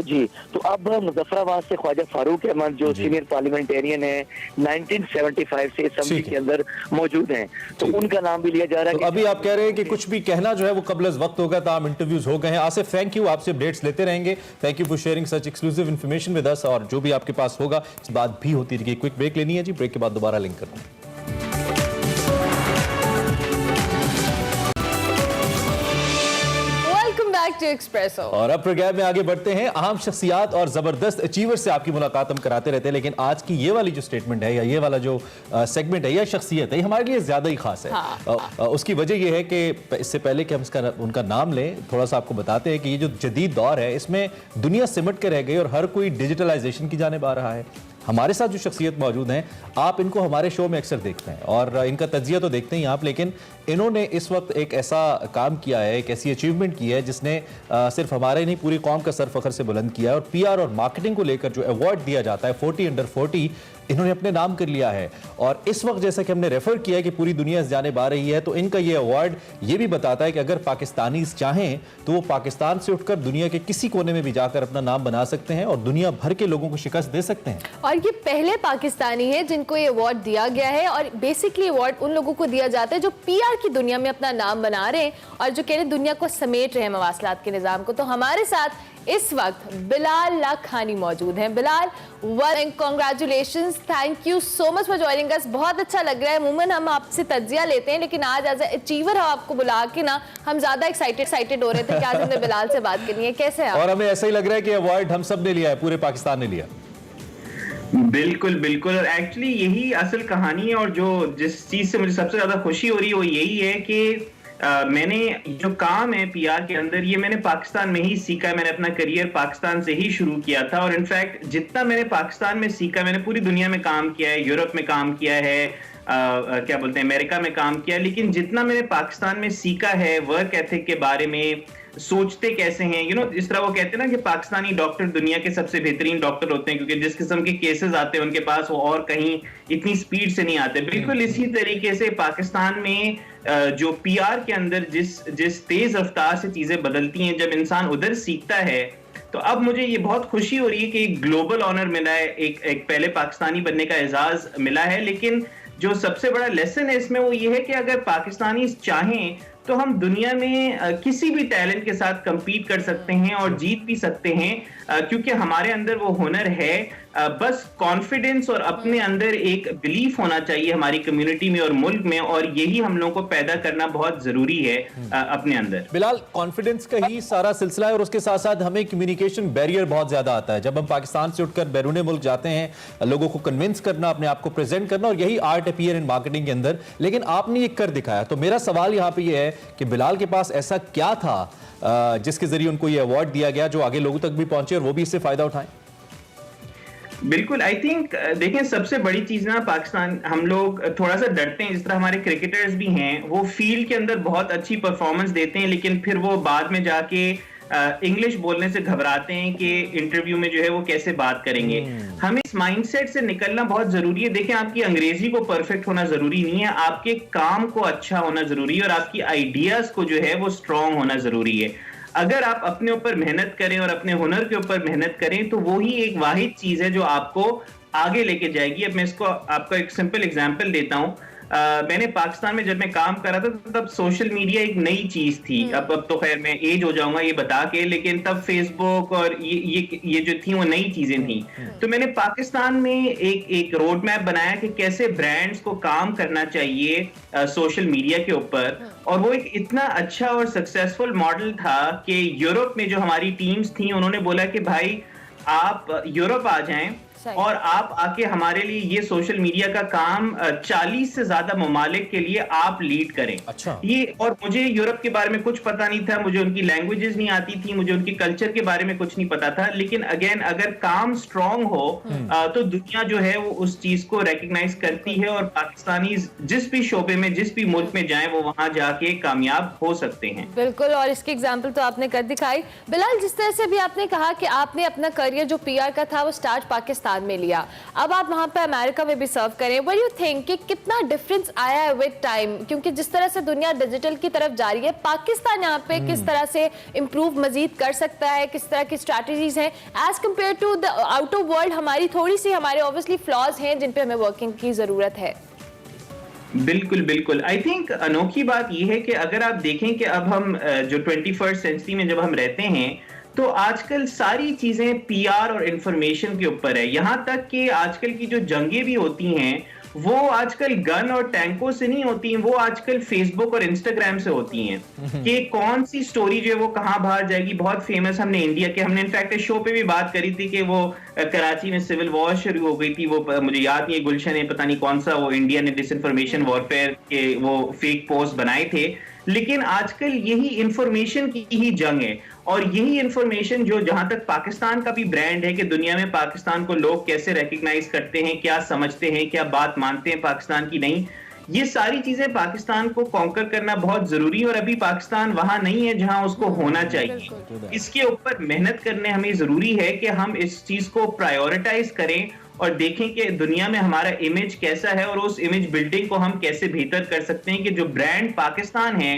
जी तो अब मुजफ्फराबाद से ख्वाजा फारूक अहमद जो सीनियर पार्लियामेंटेरियन है 1975 से असेंबली के अंदर मौजूद हैं, तो उनका नाम भी लिया जा रहा है। तो अभी आप कह रहे हैं कि कुछ भी कहना जो है वो कबल वक्त होगा, तमाम इंटरव्यूज हो गए हैं। आसिफ थैंक यू, आपसे अपडेट्स लेते रहेंगे। Thank you for sharing such exclusive information with us, और जो भी आपके पास होगा इस बात भी होती रही। क्विक ब्रेक लेनी है जी, ब्रेक के बाद दोबारा लिंक करूंगा। और अब प्रोग्राम में आगे बढ़ते हैं। अहम शख्सियात और जबरदस्त अचीवर से आपकी मुलाकात हम कराते रहते हैं, लेकिन आज की ये वाली जो स्टेटमेंट है या ये वाला जो सेगमेंट है या शख्सियत है, ये हमारे लिए ज्यादा ही खास है। उसकी वजह ये है कि इससे पहले कि हम उनका नाम लें, थोड़ा सा आपको बताते हैं कि ये जो जदीद दौर है इसमें दुनिया सिमट के रह गई और हर कोई डिजिटलाइजेशन की जानिब आ रहा है। हमारे साथ जो शख्सियत मौजूद हैं, आप इनको हमारे शो में अक्सर देखते हैं और इनका तज्जिया तो देखते ही आप, लेकिन इन्होंने इस वक्त एक ऐसा काम किया है, एक ऐसी अचीवमेंट की है जिसने सिर्फ हमारे नहीं पूरी कौम का सर फखर से बुलंद किया है। और PR और मार्केटिंग को लेकर जो अवार्ड दिया जाता है 40 अंडर 40, इन्होंने अपने नाम कर लिया है। और इस वक्त जैसा कि हमने रेफर किया है कि पूरी दुनिया इस जानिब आ रही है, तो इनका ये अवार्ड ये भी बताता है कि अगर पाकिस्तानीज चाहें तो वो पाकिस्तान से उठकर दुनिया के किसी कोने में भी जाकर अपना नाम बना सकते हैं और दुनिया भर के लोगों को शिकस्त दे सकते हैं। और ये पहले पाकिस्तानी है जिनको ये अवार्ड दिया गया है, और बेसिकली अवार्ड उन लोगों को दिया जाता है जो पीआर की दुनिया में अपना नाम बना रहे हैं और जो कह रहे हैं दुनिया को समेट रहे हैं मवासलात के निज़ाम को। तो हमारे साथ इस वक्त बिलाल लाखानी मौजूद हैं। Bilal, well, congratulations, thank you so much for joining us. बहुत अच्छा लग रहा है। अमूमन हम आपसे तज्जिया लेते हैं, लेकिन आज एज अचीवर हम आपको बुला के ना हम ज्यादा एक्साइटेड हो रहे थे कि आज हमने बिलाल से बात करनी है। कैसे हैं आप? और हमें ऐसा ही लग रहा है कि अवार्ड हम सब ने लिया है, पूरे पाकिस्तान ने लिया। बिल्कुल बिल्कुल, और एक्चुअली यही असल कहानी है। और जो जिस चीज से मुझे सबसे ज्यादा खुशी हो रही है वो यही है कि मैंने जो काम है पीआर के अंदर, ये मैंने पाकिस्तान में ही सीखा है। मैंने अपना करियर पाकिस्तान से ही शुरू किया था, और इनफैक्ट जितना मैंने पाकिस्तान में सीखा, मैंने पूरी दुनिया में काम किया है, यूरोप में काम किया है, क्या बोलते हैं, अमेरिका में काम किया, लेकिन जितना मैंने पाकिस्तान में सीखा है वर्क एथिक के बारे में, सोचते कैसे हैं, इस तरह वो कहते हैं ना कि पाकिस्तानी डॉक्टर दुनिया के सबसे बेहतरीन डॉक्टर होते हैं, क्योंकि जिस किस्म के केसेस आते हैं उनके पास वो और कहीं इतनी स्पीड से नहीं आते। बिल्कुल इसी तरीके से पाकिस्तान में जो पीआर के अंदर जिस तेज रफ्तार से चीजें बदलती हैं, जब इंसान उधर सीखता है, तो अब मुझे ये बहुत खुशी हो रही है कि एक ग्लोबल ऑनर मिला है, एक पहले पाकिस्तानी बनने का एजाज मिला है। लेकिन जो सबसे बड़ा लेसन है इसमें वो ये है कि अगर पाकिस्तानी चाहें तो हम दुनिया में किसी भी टैलेंट के साथ compete कर सकते हैं और जीत भी सकते हैं, क्योंकि हमारे अंदर वो हुनर है। बस कॉन्फिडेंस और अपने अंदर एक बिलीफ होना चाहिए हमारी कम्युनिटी में और मुल्क में, और यही हम लोगों को पैदा करना बहुत जरूरी है अपने अंदर। बिलाल, कॉन्फिडेंस का ही सारा सिलसिला है, और उसके साथ साथ हमें कम्युनिकेशन बैरियर बहुत ज्यादा आता है। जब हम पाकिस्तान से उठकर बैरून मुल्क जाते हैं, लोगों को कन्विंस करना, अपने आप को प्रेजेंट करना, और यही आर्ट है पीआर एंड मार्केटिंग के अंदर। लेकिन आपने ये कर दिखाया। तो मेरा सवाल यहाँ पे ये है कि बिलाल के पास ऐसा क्या था जिसके जरिए उनको ये अवार्ड दिया गया, जो आगे लोगों तक भी पहुंचे और वो भी इससे फायदा उठाएं? बिल्कुल, आई थिंक देखें, सबसे बड़ी चीज ना, पाकिस्तान हम लोग थोड़ा सा डरते हैं। जिस तरह हमारे क्रिकेटर्स भी हैं, वो फील्ड के अंदर बहुत अच्छी परफॉर्मेंस देते हैं, लेकिन फिर वो बाद में जाके इंग्लिश बोलने से घबराते हैं कि इंटरव्यू में जो है वो कैसे बात करेंगे। हमें इस माइंडसेट से निकलना बहुत जरूरी है। देखें, आपकी अंग्रेजी को परफेक्ट होना जरूरी नहीं है, आपके काम को अच्छा होना जरूरी है, और आपकी आइडियाज को जो है वो स्ट्रांग होना जरूरी है। अगर आप अपने ऊपर मेहनत करें और अपने हुनर के ऊपर मेहनत करें, तो वो ही एक वाहिद चीज है जो आपको आगे लेके जाएगी। अब मैं इसको आपको एक सिंपल एग्जांपल देता हूं। मैंने पाकिस्तान में जब मैं काम कर रहा था, तो तब सोशल मीडिया एक नई चीज थी। अब तो खैर मैं एज हो जाऊंगा ये बता के, लेकिन तब फेसबुक और ये जो थी वो नई चीजें थी। तो मैंने पाकिस्तान में एक रोड मैप बनाया कि कैसे ब्रांड्स को काम करना चाहिए सोशल मीडिया के ऊपर, और वो एक इतना अच्छा और सक्सेसफुल मॉडल था कि यूरोप में जो हमारी टीम्स थी उन्होंने बोला कि भाई आप यूरोप आ जाएं और आप आके हमारे लिए ये सोशल मीडिया का काम 40 से ज्यादा ममालिक के लिए आप लीड करें। अच्छा। ये, और मुझे यूरोप के बारे में कुछ पता नहीं था, मुझे उनकी लैंग्वेजेस नहीं आती थी, मुझे उनकी कल्चर के बारे में कुछ नहीं पता था, लेकिन अगेन अगर काम स्ट्रांग हो तो दुनिया जो है वो उस चीज को रिकॉग्नाइज करती है, और पाकिस्तानी जिस भी शोबे में, जिस भी मुल्क में जाए, वो वहां जाके कामयाब हो सकते हैं। बिल्कुल, और इसकी एग्जाम्पल तो आपने कर दिखाई। बिलाल, जिस तरह से भी आपने कहा कि आपने अपना करियर जो पीआर का था वो स्टार्ट पाकिस्तान में लिया, अब आप वहां पे अमेरिका में भी सर्व करें, व्हाट यू थिंक कि कितना डिफरेंस आया है विद टाइम? क्योंकि जिस तरह से दुनिया डिजिटल की तरफ जा रही है, पाकिस्तान यहाँ पे किस तरह से इंप्रूव मजीद कर सकता है, किस तरह की स्ट्रैटेजीज हैं as compared to the out of world? हमारे ऑब्वियसली फ्लॉज हैं जिन पे हमें वर्किंग की जरूरत है। बिल्कुल बिल्कुल, आई थिंक अनोखी बात यह है कि अगर आप देखें कि अब हम जो 21st सेंचुरी में जब हम रहते हैं, तो आजकल सारी चीजें पीआर और इंफॉर्मेशन के ऊपर है। यहां तक कि आजकल की जो जंगें भी होती हैं वो आजकल गन और टैंकों से नहीं होती हैं, वो आजकल फेसबुक और इंस्टाग्राम से होती हैं कि कौन सी स्टोरी जो है वो कहां बाहर जाएगी। बहुत फेमस हमने इंडिया के, हमने इनफैक्ट शो पे भी बात करी थी कि वो कराची में सिविल वॉर शुरू हो गई थी। वो मुझे याद नहीं है, गुलशन है पता नहीं कौन सा, वो इंडिया ने डिसइंफॉर्मेशन वॉरफेयर के वो फेक पोस्ट बनाए थे। लेकिन आजकल यही इंफॉर्मेशन की ही जंग है, और यही इंफॉर्मेशन जो जहां तक पाकिस्तान का भी ब्रांड है कि दुनिया में पाकिस्तान को लोग कैसे रिकॉग्नाइज करते हैं, क्या समझते हैं, क्या बात मानते हैं पाकिस्तान की नहीं, ये सारी चीजें पाकिस्तान को कॉन्कर करना बहुत जरूरी है। और अभी पाकिस्तान वहां नहीं है जहां उसको होना चाहिए। इसके ऊपर मेहनत करने हमें जरूरी है कि हम इस चीज को प्रायोरिटाइज करें और देखें कि दुनिया में हमारा इमेज कैसा है और उस इमेज बिल्डिंग को हम कैसे बेहतर कर सकते हैं कि जो ब्रांड पाकिस्तान है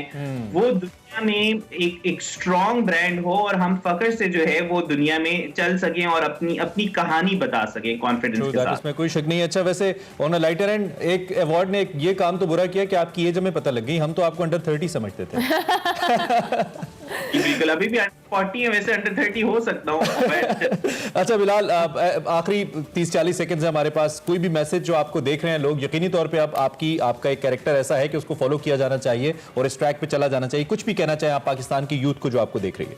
वो दुनिया में एक स्ट्रॉन्ग ब्रांड हो और हम फख्र से जो है वो दुनिया में चल सकें और अपनी कहानी बता सकें कॉन्फिडेंस के साथ। इसमें कोई शक नहीं है। अच्छा, वैसे ऑन अ लाइटर एंड एक अवार्ड ने ये काम तो बुरा किया कि आपकी एज हमें पता लग गई, हम तो आपको अंडर 30 समझते थे। बिल्कुल, अभी भी 40 है, वैसे अंडर 30 हो सकता हूँ। अच्छा बिलाल, आखिरी 30-40 सेकंड है हमारे पास, कोई भी मैसेज जो आपको देख रहे हैं लोग, यकीनी तौर पे आपका एक कैरेक्टर ऐसा है कि उसको फॉलो किया जाना चाहिए और इस ट्रैक पे चला जाना चाहिए, कुछ भी कहना चाहें आप पाकिस्तान की यूथ को जो आपको देख रही है?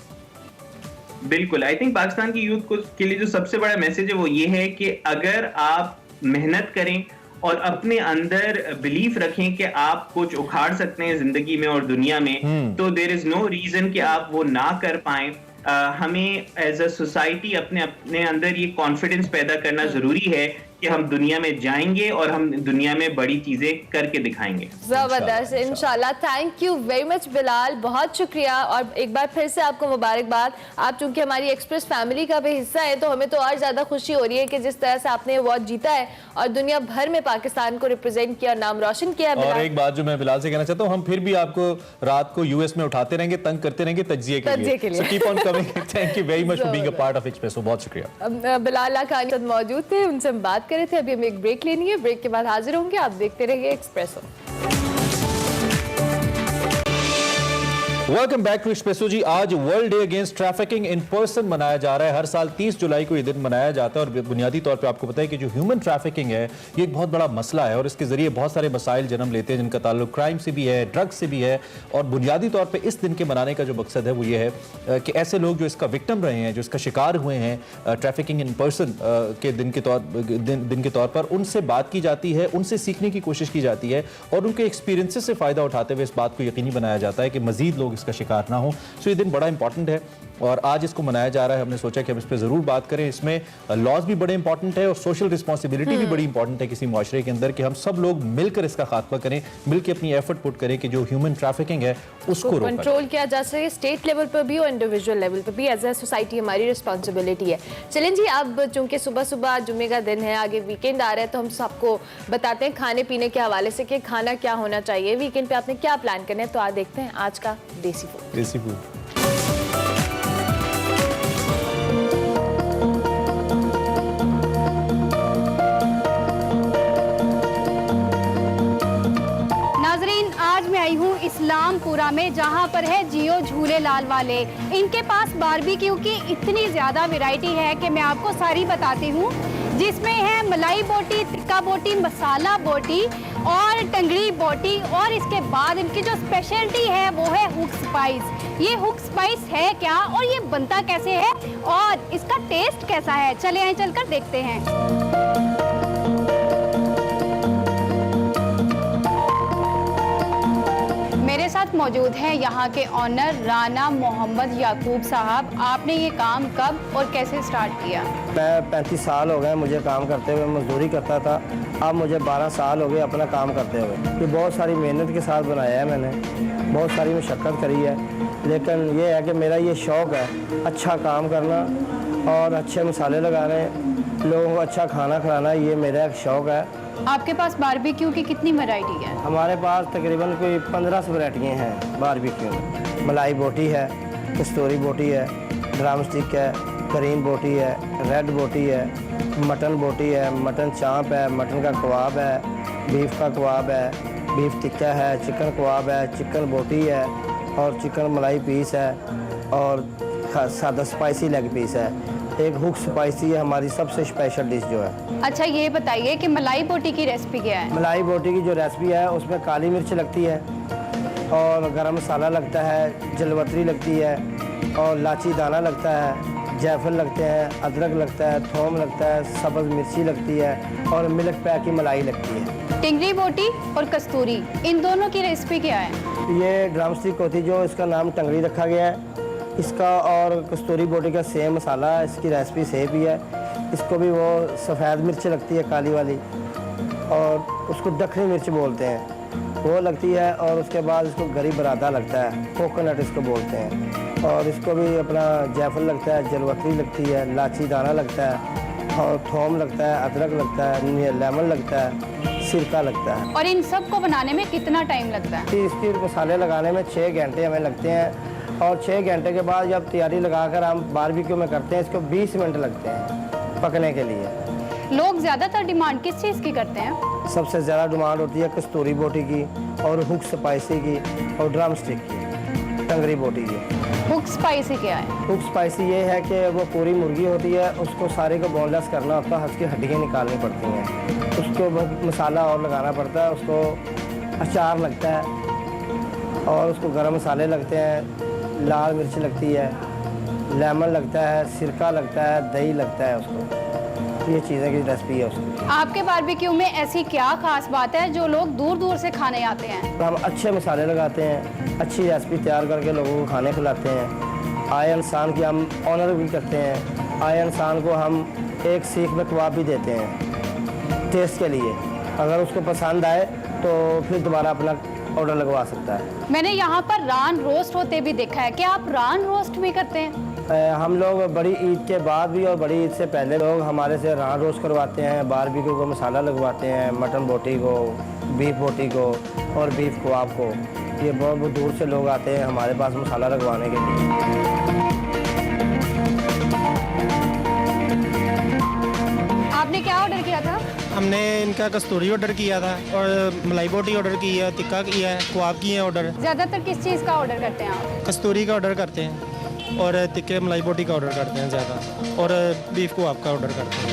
बिल्कुल, आई थिंक पाकिस्तान की यूथ के लिए जो सबसे बड़ा मैसेज है वो ये है कि अगर आप मेहनत करें और अपने अंदर बिलीफ रखें कि आप कुछ उखाड़ सकते हैं जिंदगी में और दुनिया में, तो देयर इज नो रीजन कि आप वो ना कर पाएं। हमें एज अ सोसाइटी अपने अंदर ये कॉन्फिडेंस पैदा करना जरूरी है कि हम दुनिया में जाएंगे और हम दुनिया में बड़ी चीजें करके दिखाएंगे। जबरदस्त, इंशाल्लाह। Thank you very much Bilal, बहुत शुक्रिया और एक बार फिर से आपको मुबारकबाद। आप चूंकि हमारी एक्सप्रेस फैमिली का भी हिस्सा है तो हमें तो और ज्यादा खुशी हो रही है कि जिस तरह से आपने अवार्ड जीता है और दुनिया भर में पाकिस्तान को रिप्रेजेंट किया और नाम रोशन किया। और एक बात जो मैं बिलाल से कहना चाहता हूँ, हम फिर भी आपको रात को यूएस में उठाते रहेंगे, तंग करते रहेंगे तज्जिए के लिए। So keep on coming. Thank you very much for being a part of Expresso. बहुत शुक्रिया। बिलाल लाखानी साथ मौजूद थे, उनसे हम बात कर रहे थे। अभी हमें एक ब्रेक लेनी है, ब्रेक के बाद हाजिर होंगे। आप देखते रहिए Expresso. Welcome back to Expresso जी। आज world day against trafficking in person मनाया जा रहा है। हर साल 30 जुलाई को ये दिन मनाया जाता है और बुनियादी तौर पे आपको पता है कि जो ह्यूमन ट्रैफिकिंग है ये एक बहुत बड़ा मसला है और इसके जरिए बहुत सारे मसाइल जन्म लेते हैं जिनका ताल्लुक क्राइम से भी है, ड्रग्स से भी है। और बुनियादी तौर पर इस दिन के मनाने का जो मकसद है वो ये है कि ऐसे लोग जो इसका विक्टिम रहे हैं, जो इसका शिकार हुए हैं ट्रैफिकिंग इन पर्सन के दिन के तौर पर, उनसे बात की जाती है, उनसे सीखने की कोशिश की जाती है और उनके एक्सपीरियंसेस से फ़ायदा उठाते हुए इस बात को यकीनी बनाया जाता है कि मज़ीद लोग इसका शिकार ना हो। सो ये दिन बड़ा इंपॉर्टेंट है और आज इसको मनाया जा रहा है। हमने सोचा कि हम इस पर ज़रूर बात करें। इसमें लॉज भी बड़े इंपॉर्टेंट है और सोशल रिस्पॉन्सिबिलिटी भी बड़ी इंपॉर्टेंट है किसी माशरे के अंदर कि हम सब लोग मिलकर इसका खात्मा करें, मिलकर अपनी एफर्ट पुट करें कि जो ह्यूमन ट्रैफिकिंग है उसको कंट्रोल किया जा सके, स्टेट लेवल पर भी और इंडिविजुअल लेवल पर भी। एज ए सोसाइटी हमारी रिस्पॉन्सिबिलिटी है। चलें जी, अब चूंकि सुबह सुबह जुम्मे का दिन है, आगे वीकेंड आ रहा है, तो हम सबको बताते हैं खाने पीने के हवाले से कि खाना क्या होना चाहिए, वीकेंड पे आपने क्या प्लान करना है। तो आज देखते हैं आज का देसी फूड। आई हूँ इस्लामपुरा में, जहाँ पर है जियो झूले लाल वाले। इनके पास बारबेक्यू की इतनी ज़्यादा वैरायटी है कि मैं आपको सारी बताती हूँ, जिसमें है मलाई बोटी, टिक्का बोटी, मसाला बोटी और टंगड़ी बोटी। और इसके बाद इनकी जो स्पेशलिटी है वो है हुक स्पाइस। ये हुक स्पाइस है क्या और ये बनता कैसे है और इसका टेस्ट कैसा है, चले आए चलकर देखते हैं। मेरे साथ मौजूद हैं यहाँ के ऑनर राना मोहम्मद याकूब साहब। आपने ये काम कब और कैसे स्टार्ट किया? मैं 35 साल हो गए मुझे काम करते हुए, मजदूरी करता था। अब मुझे 12 साल हो गए अपना काम करते हुए। ये बहुत सारी मेहनत के साथ बनाया है मैंने, बहुत सारी मशक्क़त करी है, लेकिन ये है कि मेरा ये शौक़ है अच्छा काम करना और अच्छे मसाले लगाने, लोगों को अच्छा खाना खिलाना, ये मेरा एक शौक़ है। आपके पास बारबेक्यू की कितनी वैरायटी है? हमारे पास तकरीबन कोई 15 वैरायटियाँ हैं बारबेक्यू में। मलाई बोटी है, कस्तूरी बोटी है, ड्रम स्टिक है, करीम बोटी है, रेड बोटी है, मटन बोटी है, मटन चाँप है, मटन का कबाब है, बीफ का कबाब है, बीफ टिक्का है, चिकन कबाब है, चिकन बोटी है और चिकन मलाई पीस है और सादा स्पाइसी लेग पीस है। एक हुक स्पाइसी है हमारी सबसे स्पेशल डिश जो है। अच्छा, ये बताइए कि मलाई बोटी की रेसिपी क्या है? मलाई बोटी की जो रेसिपी है उसमें काली मिर्च लगती है और गरम मसाला लगता है, जलवतरी लगती है और लाची दाना लगता है, जायफल लगते हैं, अदरक लगता है, थोम लगता है, सब्ज़ मिर्ची लगती है और मिल्क पैक की मलाई लगती है। टिंगरी बोटी और कस्तूरी, इन दोनों की रेसिपी क्या है? ये ड्रम स्टिक होती जो इसका नाम टंगड़ी रखा गया है इसका, और कस्तूरी बोटी का सेम मसाला, इसकी रेसिपी सेम ही है। इसको भी वो सफ़ेद मिर्च लगती है काली वाली और उसको दखनी मिर्च बोलते हैं, वो लगती है और उसके बाद इसको गरी बरादा लगता है, कोकोनट इसको बोलते हैं। और इसको भी अपना जायफल लगता है, जलवतरी लगती है, लाची दाना लगता है थोम लगता है, अदरक लगता है, लेमन लगता है, सिरका लगता है। और इन सब को बनाने में कितना टाइम लगता है? इसके मसाले लगाने में 6 घंटे हमें लगते हैं और 6 घंटे के बाद जब तैयारी लगाकर हम बारबेक्यू में करते हैं इसको 20 मिनट लगते हैं पकने के लिए। लोग ज्यादातर डिमांड किस चीज की करते हैं? सबसे ज़्यादा डिमांड होती है कस्तूरी बोटी की और हुक स्पाइसी की और ड्रम स्टिक की, टंगरी बोटी की। हुक स्पाइसी क्या है? हुक स्पाइसी ये है कि वो पूरी मुर्गी होती है, उसको सारे को बोनलेस करना होता है, उसकी हड्डियाँ निकालनी पड़ती हैं, उसको मसाला और लगाना पड़ता है, उसको अचार लगता है और उसको गरम मसाले लगते हैं, लाल मिर्च लगती है, लेमन लगता है, सिरका लगता है, दही लगता है उसको। ये चीज़ें की रेसिपी है उसकी। आपके बारबेक्यू में ऐसी क्या खास बात है जो लोग दूर दूर से खाने आते हैं? तो हम अच्छे मसाले लगाते हैं, अच्छी रेसिपी तैयार करके लोगों को खाने खिलाते हैं। आए इंसान की हम ऑनर भी करते हैं, आए इंसान को हम एक सीख में कबाब भी देते हैं टेस्ट के लिए। अगर उसको पसंद आए तो फिर दोबारा अपना ऑर्डर लगवा सकता है। मैंने यहाँ पर रान रोस्ट होते भी देखा है, क्या आप रान रोस्ट भी करते हैं? हम लोग बड़ी ईद के बाद भी और बड़ी ईद से पहले लोग हमारे से रान रोस्ट करवाते हैं, बारबेक्यू को मसाला लगवाते हैं, मटन बोटी को, बीफ बोटी को और बीफ कबाब को। ये बहुत बहुत दूर से लोग आते हैं हमारे पास मसाला लगवाने के लिए। आपने क्या ऑर्डर किया था? हमने इनका कस्तूरी ऑर्डर किया था और मलाई बोटी ऑर्डर की है, टिक्का किया है, कबाब किए हैं ऑर्डर। ज्यादातर किस चीज़ का ऑर्डर करते हैं आप? कस्तूरी का ऑर्डर करते हैं और टिक्के मलाई बोटी का ऑर्डर करते हैं ज़्यादा, और बीफ कबाब का ऑर्डर करते हैं।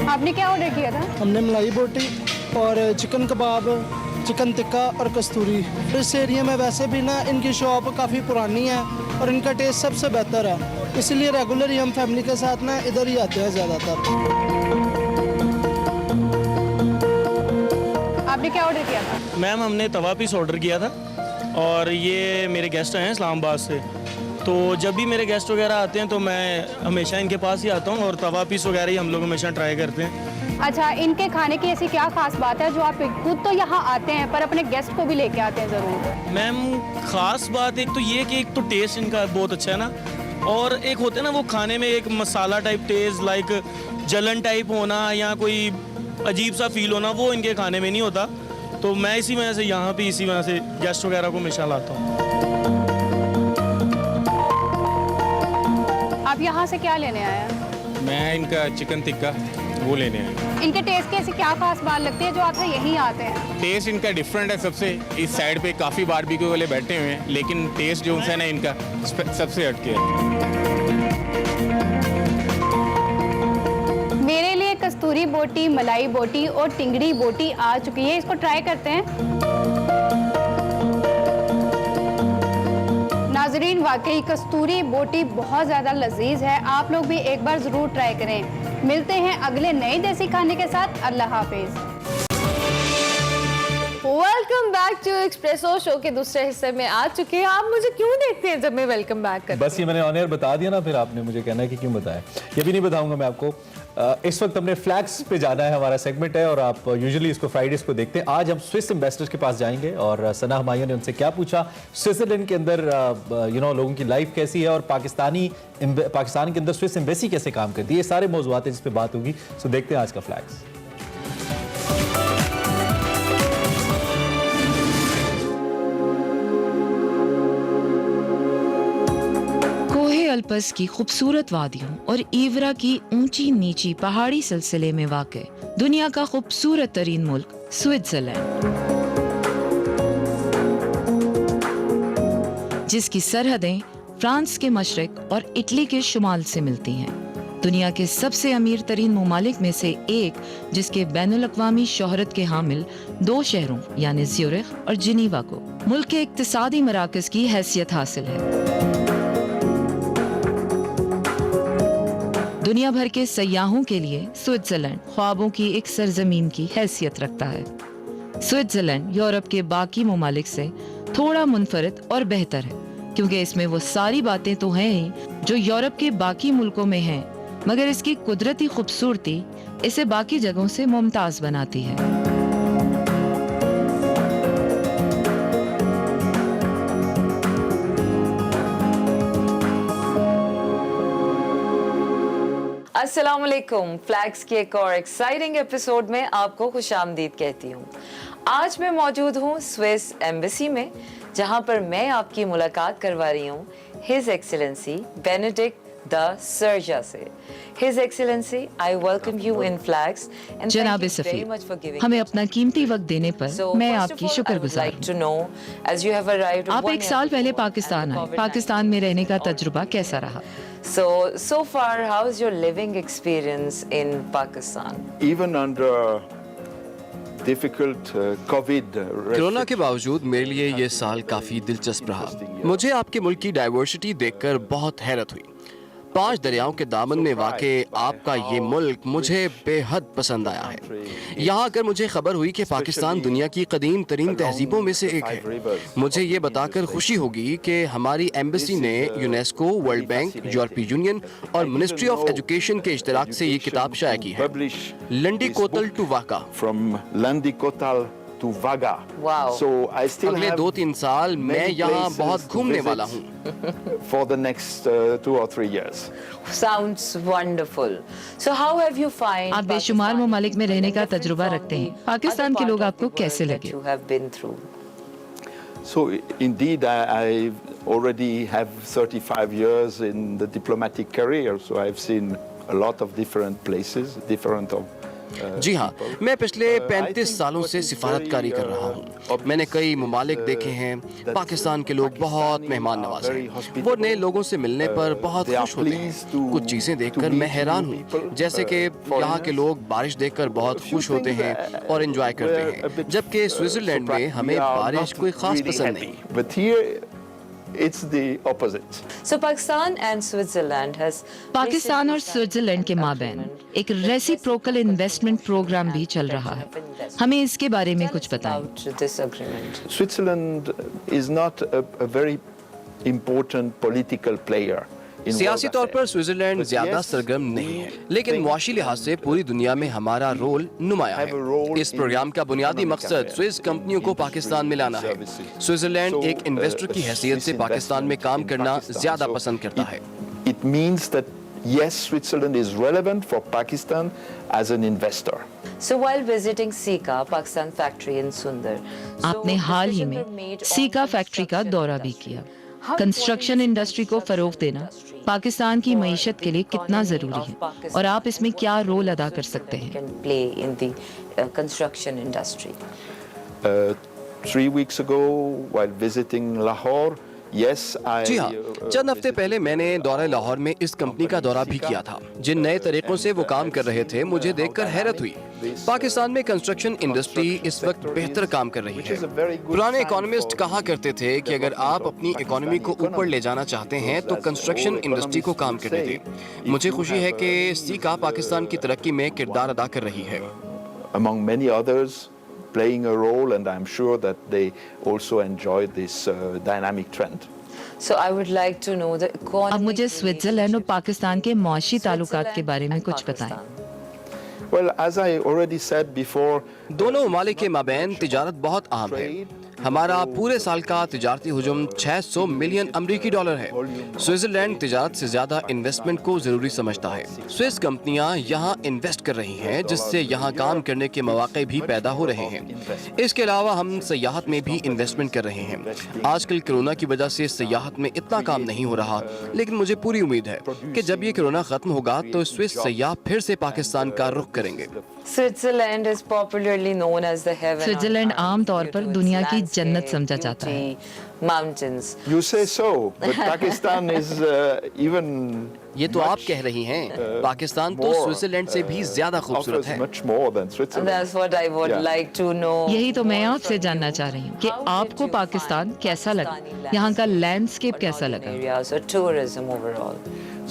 आपने क्या ऑर्डर किया था? हमने मलाई बोटी और चिकन कबाब, चिकन टिक्का और कस्तूरी। इस एरिया में वैसे भी ना इनकी शॉप काफ़ी पुरानी है और इनका टेस्ट सबसे बेहतर है, इसलिए रेगुलर हम फैमिली के साथ ना इधर ही आते हैं ज़्यादातर। आपने क्या ऑर्डर किया था? मैम हमने तवा पीस ऑर्डर किया था और ये मेरे गेस्ट आए हैं इस्लामाबाद से, तो जब भी मेरे गेस्ट वगैरह आते हैं तो मैं हमेशा इनके पास ही आता हूँ और तवा पीस वगैरह ही हम लोग हमेशा ट्राई करते हैं। अच्छा, इनके खाने की ऐसी क्या खास बात है जो आप खुद तो यहाँ आते हैं पर अपने गेस्ट को भी लेके आते हैं ज़रूर? मैम ख़ास बात एक तो ये कि एक तो टेस्ट इनका बहुत अच्छा है ना, और एक होता है ना वो खाने में एक मसाला टाइप टेस्ट, लाइक जलन टाइप होना या कोई अजीब सा फील होना, वो इनके खाने में नहीं होता। तो मैं इसी वजह से यहाँ पे इसी वजह से गेस्ट वगैरह को हमेशा लाता हूँ। आप यहाँ से क्या लेने आए हैं? मैं इनका चिकन टिक्का वो लेने आया। इनके टेस्ट की ऐसी क्या खास बात लगती है जो आप यहीं आते हैं? टेस्ट इनका डिफरेंट है सबसे। इस साइड पे काफ़ी बारबेक्यू वाले बैठे हुए हैं, लेकिन टेस्ट जो है ना इनका सबसे हटके है। मेरे लिए कस्तूरी बोटी, मलाई बोटी और टिंगड़ी बोटी आ चुकी है, इसको ट्राई करते हैं। नाजरीन, वाकई कस्तूरी बोटी बहुत ज़्यादा लजीज है, आप लोग भी एक बार ज़रूर ट्राई करें। मिलते हैं अगले नए देसी खाने के साथ। अल्लाह हाफिज। Welcome back to Expresso. Show के दूसरे हिस्से में आ चुके हैं। आप मुझे क्यों देखते हैं जब मैं वेलकम बैक करती हूं? बस ये मैंने ऑन एयर बता दिया ना, फिर आपने मुझे कहना है कि क्यों बताया। ये भी नहीं बताऊंगा मैं आपको। इस वक्त हमने फ्लैग्स पे जाना है, हमारा सेगमेंट है और आप यूजुअली इसको फ्राइडेज को देखते हैं। आज हम स्विस एम्बेसडर्स के पास जाएंगे और सना हमायूं ने उनसे क्या पूछा, स्विट्जरलैंड के अंदर लोगों की लाइफ कैसी है और पाकिस्तान के अंदर स्विस एम्बेसी कैसे काम करती है। ये सारे मौजूआत हैं जिस पे बात होगी। सो देखते हैं आज का फ्लैग्स। अल्पस की खूबसूरत वादियों और ईवरा की ऊंची नीची पहाड़ी सिलसिले में वाक़े दुनिया का खूबसूरत तरीन मुल्क स्विट्जरलैंड, जिसकी सरहदें फ्रांस के मशरिक और इटली के शुमाल से मिलती हैं। दुनिया के सबसे अमीर तरीन ममालिक में से एक, जिसके बैनुल-अक़वामी शोहरत के हामिल 2 शहरों यानी ज़्यूरिख और जिनीवा को मुल्क के इक्तिसादी मराकज़ की हैसियत हासिल है। दुनिया भर के सयाहों के लिए स्विट्जरलैंड ख्वाबों की एक सरजमीन की हैसियत रखता है। स्विट्जरलैंड यूरोप के बाकी ममालिक से थोड़ा मुनफरिद और बेहतर है, क्योंकि इसमें वो सारी बातें तो हैं ही जो यूरोप के बाकी मुल्कों में हैं, मगर इसकी कुदरती खूबसूरती इसे बाकी जगहों से मुमताज बनाती है। अस्सलाम वालेकुम। फ्लैग्स के एक और एक्साइटिंग एपिसोड में आपको खुशामदीद कहती हूँ। आज मैं मौजूद हूँ स्विस एम्बेसी में, जहाँ पर मैं आपकी मुलाकात करवा रही हूँ his excellency Benedict the Sarja से। His excellency, I welcome you in flags and जनाब सफीर, हमें अपना कीमती वक्त देने पर मैं आपकी शुक्रगुजार हूँ। आप एक साल पहले पाकिस्तान आए। पाकिस्तान में रहने का तजुर्बा कैसा रहा? So far, how is your living experience in Pakistan? Even under difficult COVID corona के बावजूद मेरे लिए ये साल काफी दिलचस्प रहा। मुझे आपके मुल्क की डाइवर्सिटी देखकर बहुत हैरत हुई। 5 दरियाओं के दामन में वाक़े आपका ये मुल्क मुझे बेहद पसंद आया है। यहाँ आकर मुझे खबर हुई कि पाकिस्तान दुनिया की कदीम तरीन तहजीबों में से एक है। मुझे ये बताकर खुशी होगी कि हमारी एम्बेसी ने यूनेस्को, वर्ल्ड बैंक, यूरोपीय यूनियन और मिनिस्ट्री ऑफ एजुकेशन के इश्तिराक से ये किताब शाया की है, लंडी कोतल टू वाका। So I still अगले 2-3 साल मैं यहाँ बहुत घूमने वाला हूँ। For the next 2 or 3 years. Sounds wonderful. So how have you find? आप बेशुमार ममालिक में रहने का तजुर्बा रखते हैं। पाकिस्तान के लोग आपको कैसे लगे? You have been through. So indeed, I already have 35 years in the diplomatic career, so I've seen a lot of different places, different of जी हाँ, मैं पिछले 35 सालों से सिफारतकारी कर रहा हूँ। मैंने कई ममालिक देखे हैं। पाकिस्तान के लोग बहुत मेहमान नवाज हैं। वो नए लोगों से मिलने पर बहुत खुश होते हैं। कुछ चीज़ें देखकर मैं हैरान हूँ, जैसे कि यहाँ के लोग बारिश देखकर बहुत खुश होते हैं और एंजॉय करते हैं, जबकि स्विट्जरलैंड में हमें बारिश कोई खास पसंद नहीं। It's the opposite. So Pakistan and Switzerland has Pakistan और स्विट्जरलैंड के माबैन एक रेसिप्रोकल इन्वेस्टमेंट प्रोग्राम भी चल रहा है। हमें इसके बारे में कुछ बताएं। Switzerland is not a very important political player. सियासी तौर पर स्विट्जरलैंड ज्यादा सरगर्म नहीं है, लेकिन मुआशी लिहाज से पूरी दुनिया में हमारा रोल नुमाया है। इस प्रोग्राम का बुनियादी मकसद स्विस कंपनियों को पाकिस्तान में लाना है। स्विट्जरलैंड एक इन्वेस्टर की हैसियत से पाकिस्तान में काम करना ज्यादा पसंद करता है। It means that yes, Switzerland is relevant for Pakistan as an investor. So while visiting Sika, Pakistan factory in Sundar, आपने हाल ही में सीका फैक्ट्री का दौरा भी किया। कंस्ट्रक्शन इंडस्ट्री को फरोग देना पाकिस्तान की मईशत के लिए कितना जरूरी है और आप इसमें क्या रोल अदा कर सकते हैं? 3 weeks ago, while visiting Lahore, जी हाँ, चंद हफ्ते पहले मैंने दौरा लाहौर में इस कंपनी का दौरा भी किया था। जिन नए तरीकों से वो काम कर रहे थे, मुझे देखकर हैरत हुई। पाकिस्तान में कंस्ट्रक्शन इंडस्ट्री इस वक्त बेहतर काम कर रही है। पुराने इकोनॉमिस्ट कहा करते थे कि अगर आप अपनी इकोनॉमी को ऊपर ले जाना चाहते हैं तो कंस्ट्रक्शन इंडस्ट्री को काम करने दें। मुझे खुशी है कि सीका पाकिस्तान की तरक्की में किरदार अदा कर रही है। Among many others, playing a role, and I'm sure that they also enjoy this dynamic trend. So I would like to know the economy. अब मुझे स्विट्जरलैंड और पाकिस्तान के मौशी ताल्लुकात के बारे में कुछ बताएं। Well, as I already said before, दोनों ममालिक के माबैन तिजारत बहुत अहम है। हमारा पूरे साल का तिजारती हुजूम 600 मिलियन अमरीकी डॉलर है। स्विट्जरलैंड तिजारत से ज्यादा इन्वेस्टमेंट को जरूरी समझता है। स्विस कंपनियां यहाँ इन्वेस्ट कर रही हैं, जिससे यहाँ काम करने के मौके भी पैदा हो रहे हैं। इसके अलावा हम सयाहत में भी इन्वेस्टमेंट कर रहे हैं। आजकल कोरोना की वजह से सयाहत में इतना काम नहीं हो रहा, लेकिन मुझे पूरी उम्मीद है कि जब ये कोरोना खत्म होगा तो स्विस सयाह फिर से पाकिस्तान का रुख करेंगे। Switzerland is popularly known as the heaven. Switzerland आम तौर पर दुनिया की जन्नत समझा जाता है। Mountains. You say so, but Pakistan is even. ये तो आप कह रही हैं। पाकिस्तान तो स्विट्जरलैंड से भी ज्यादा खूबसूरत है। Much more than Switzerland. That's what I would like to know. यही तो मैं आपसे जानना चाह रही हूँ कि आपको पाकिस्तान कैसा लगा, यहाँ का लैंडस्केप कैसा लगा? Areas or tourism overall.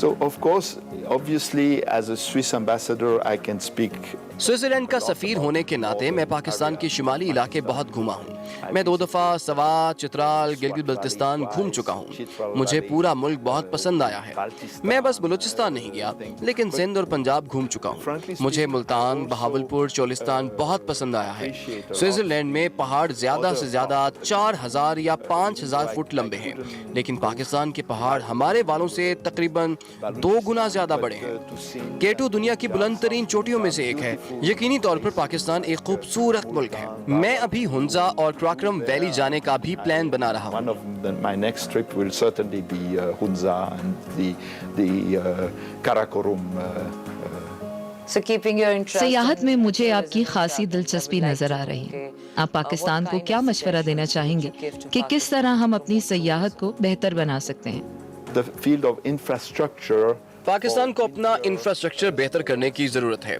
So of course, obviously, as a Swiss ambassador, I can speak Switzerland का सफीर होने के नाते मैं पाकिस्तान के शुमाली इलाके बहुत घूमा हूँ। मैं 2 दफ़ा सवात, चित्राल, गिलगित बल्तिस्तान घूम चुका हूँ। मुझे पूरा मुल्क बहुत पसंद आया है। मैं बस बलूचिस्तान नहीं गया, लेकिन सिंध और पंजाब घूम चुका हूँ। मुझे मुल्तान, बहावलपुर, चोलिस्तान बहुत पसंद आया है। स्विट्जरलैंड में पहाड़ ज्यादा से ज्यादा 4000 या 5000 फुट लंबे हैं, लेकिन पाकिस्तान के पहाड़ हमारे वालों से तकरीबन 2 गुना ज्यादा बड़े हैं। K2 दुनिया की बुलंद तरीन चोटियों में से एक है। यकीनी तौर पर पाकिस्तान एक खूबसूरत मुल्क है। मैं अभी हुंजा और क्राक्रम वैली जाने का भी प्लान बना रहा हूँ। My next trip will certainly be Hunza and the Karakorum. सयाहत में मुझे आपकी खासी दिलचस्पी नजर आ रही है। आप पाकिस्तान को क्या मशवरा देना चाहेंगे कि किस तरह हम अपनी सयाहत को बेहतर बना सकते हैं? The field of infrastructure. Pakistan को अपना इंफ्रास्ट्रक्चर बेहतर करने की जरूरत है।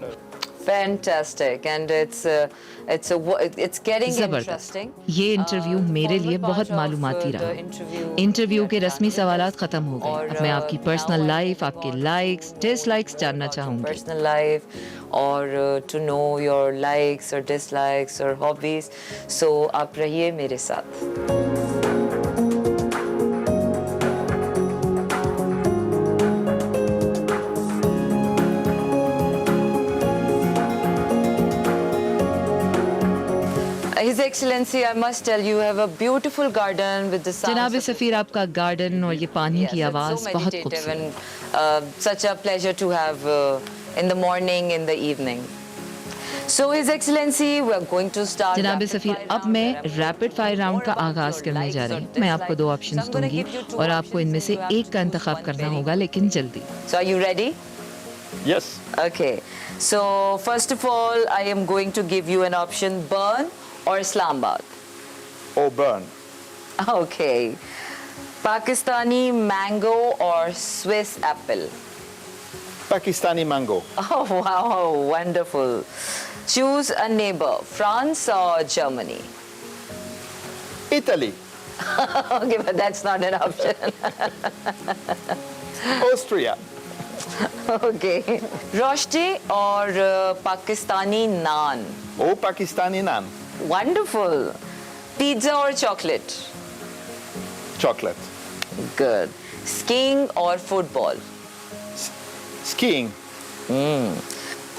Fantastic, and it's getting interesting. ये इंटरव्यू मेरे लिए बहुत मालूमाती रहा। इंटरव्यू के रस्मी सवालात खत्म हो गए। अब मैं आपकी पर्सनल लाइफ, आपके लाइक्स, डिसलाइक्स जानना चाहूंगी। Personal life, or to know your likes or dislikes or hobbies. So आप रहिए मेरे साथ। His Excellency, I must tell you, have a beautiful garden with the sounds. जनाब सफीर, आपका गार्डन और ये पानी की आवाज बहुत खूबसूरत। Such a pleasure to have in the morning, in the evening. So His Excellency, we are going to start. जनाब सफीर, अब मैं रैपिड फायर राउंड का आगाज करने जा रही हूँ। मैं आपको 2 ऑप्शंस दूंगी और आपको इनमें से एक का इंतखाब करना होगा, लेकिन जल्दी। So are you ready? Yes. Okay. So first of all, I am going to give you an option: Bern or Islamabad. Or Bern. Okay. Pakistani mango or Swiss apple? Pakistani mango. Oh wow, wonderful. Choose a neighbor: France or Germany? Italy. Okay, but that's not an option. Austria. Okay. Roshti or Pakistani naan? Oh, Pakistani naan. Wonderful. Pizza or chocolate? Chocolate. Good. Skiing or football? Skiing.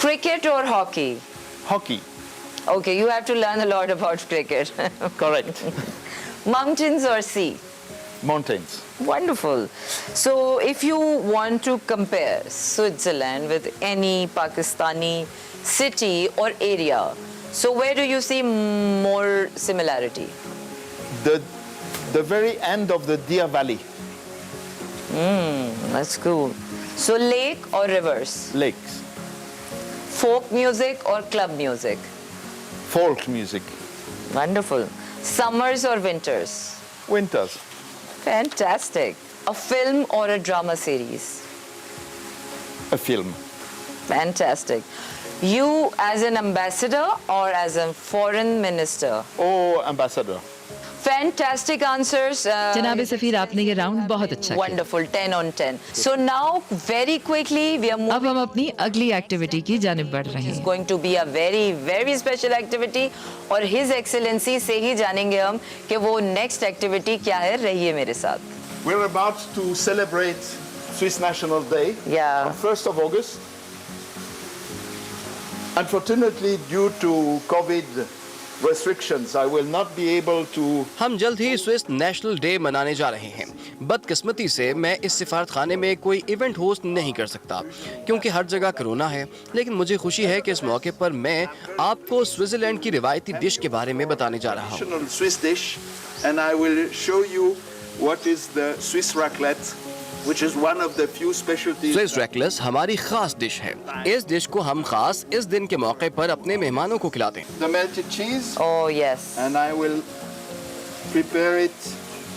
Cricket or hockey? Hockey. Okay, you have to learn a lot about cricket. Correct. Mountains or sea? Mountains. Wonderful. So if you want to compare Switzerland with any Pakistani city or area, so where do you see more similarity? The very end of the Deer Valley. That's cool. So lake or rivers? Lakes. Folk music or club music? Folk music. Wonderful. Summers or winters? Winters. Fantastic. A film or a drama series? A film. Fantastic. You as an ambassador or as a foreign minister? Oh, ambassador. Fantastic answers. जनाब सफीर, आपने ये round बहुत अच्छा किया। Wonderful, 10 on 10. So now, very quickly, we are moving. अब हम अपनी अगली एक्टिविटी की जानिब बढ़ रहे हैं। It's going to be a very, very special activity. और His Excellency से ही जानेंगे हम कि वो next activity क्या है। रहिए मेरे साथ। We're about to celebrate Swiss National Day. Yeah. On 1st of August. Unfortunately, due to COVID restrictions, I will not be able to. हम जल्द ही स्विस नेशनल डे मनाने जा रहे हैं। बदकिस्मती से मैं इस सिफारत खाने में कोई इवेंट होस्ट नहीं कर सकता क्योंकि हर जगह कोरोना है, लेकिन मुझे खुशी है कि इस मौके पर मैं आपको स्विट्जरलैंड की रिवायती डिश के बारे में बताने जा रहा हूँ। Swiss dish, and I will show you what is the Swiss raclette, which is one of the few specialties. Swiss raclette हमारी खास डिश है। इस डिश को हम खास इस दिन के मौके पर अपने मेहमानों को खिलाते हैं। The melted cheese. Oh yes. And I will prepare it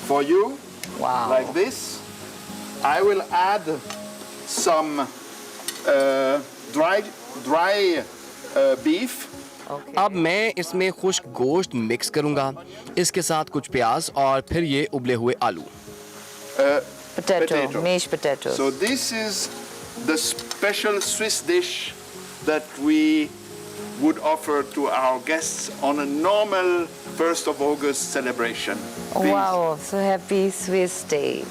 for you. Wow. Like this. I will add some dry beef. Okay. अब मैं इसमें खुश्क गोश्त मिक्स करूंगा, इसके साथ कुछ प्याज और फिर ये उबले हुए आलू। Potato, mashed potatoes. So this is the special Swiss dish that we would offer to our guests on a normal 1st of August celebration. Please. Wow, so happy Swiss Day.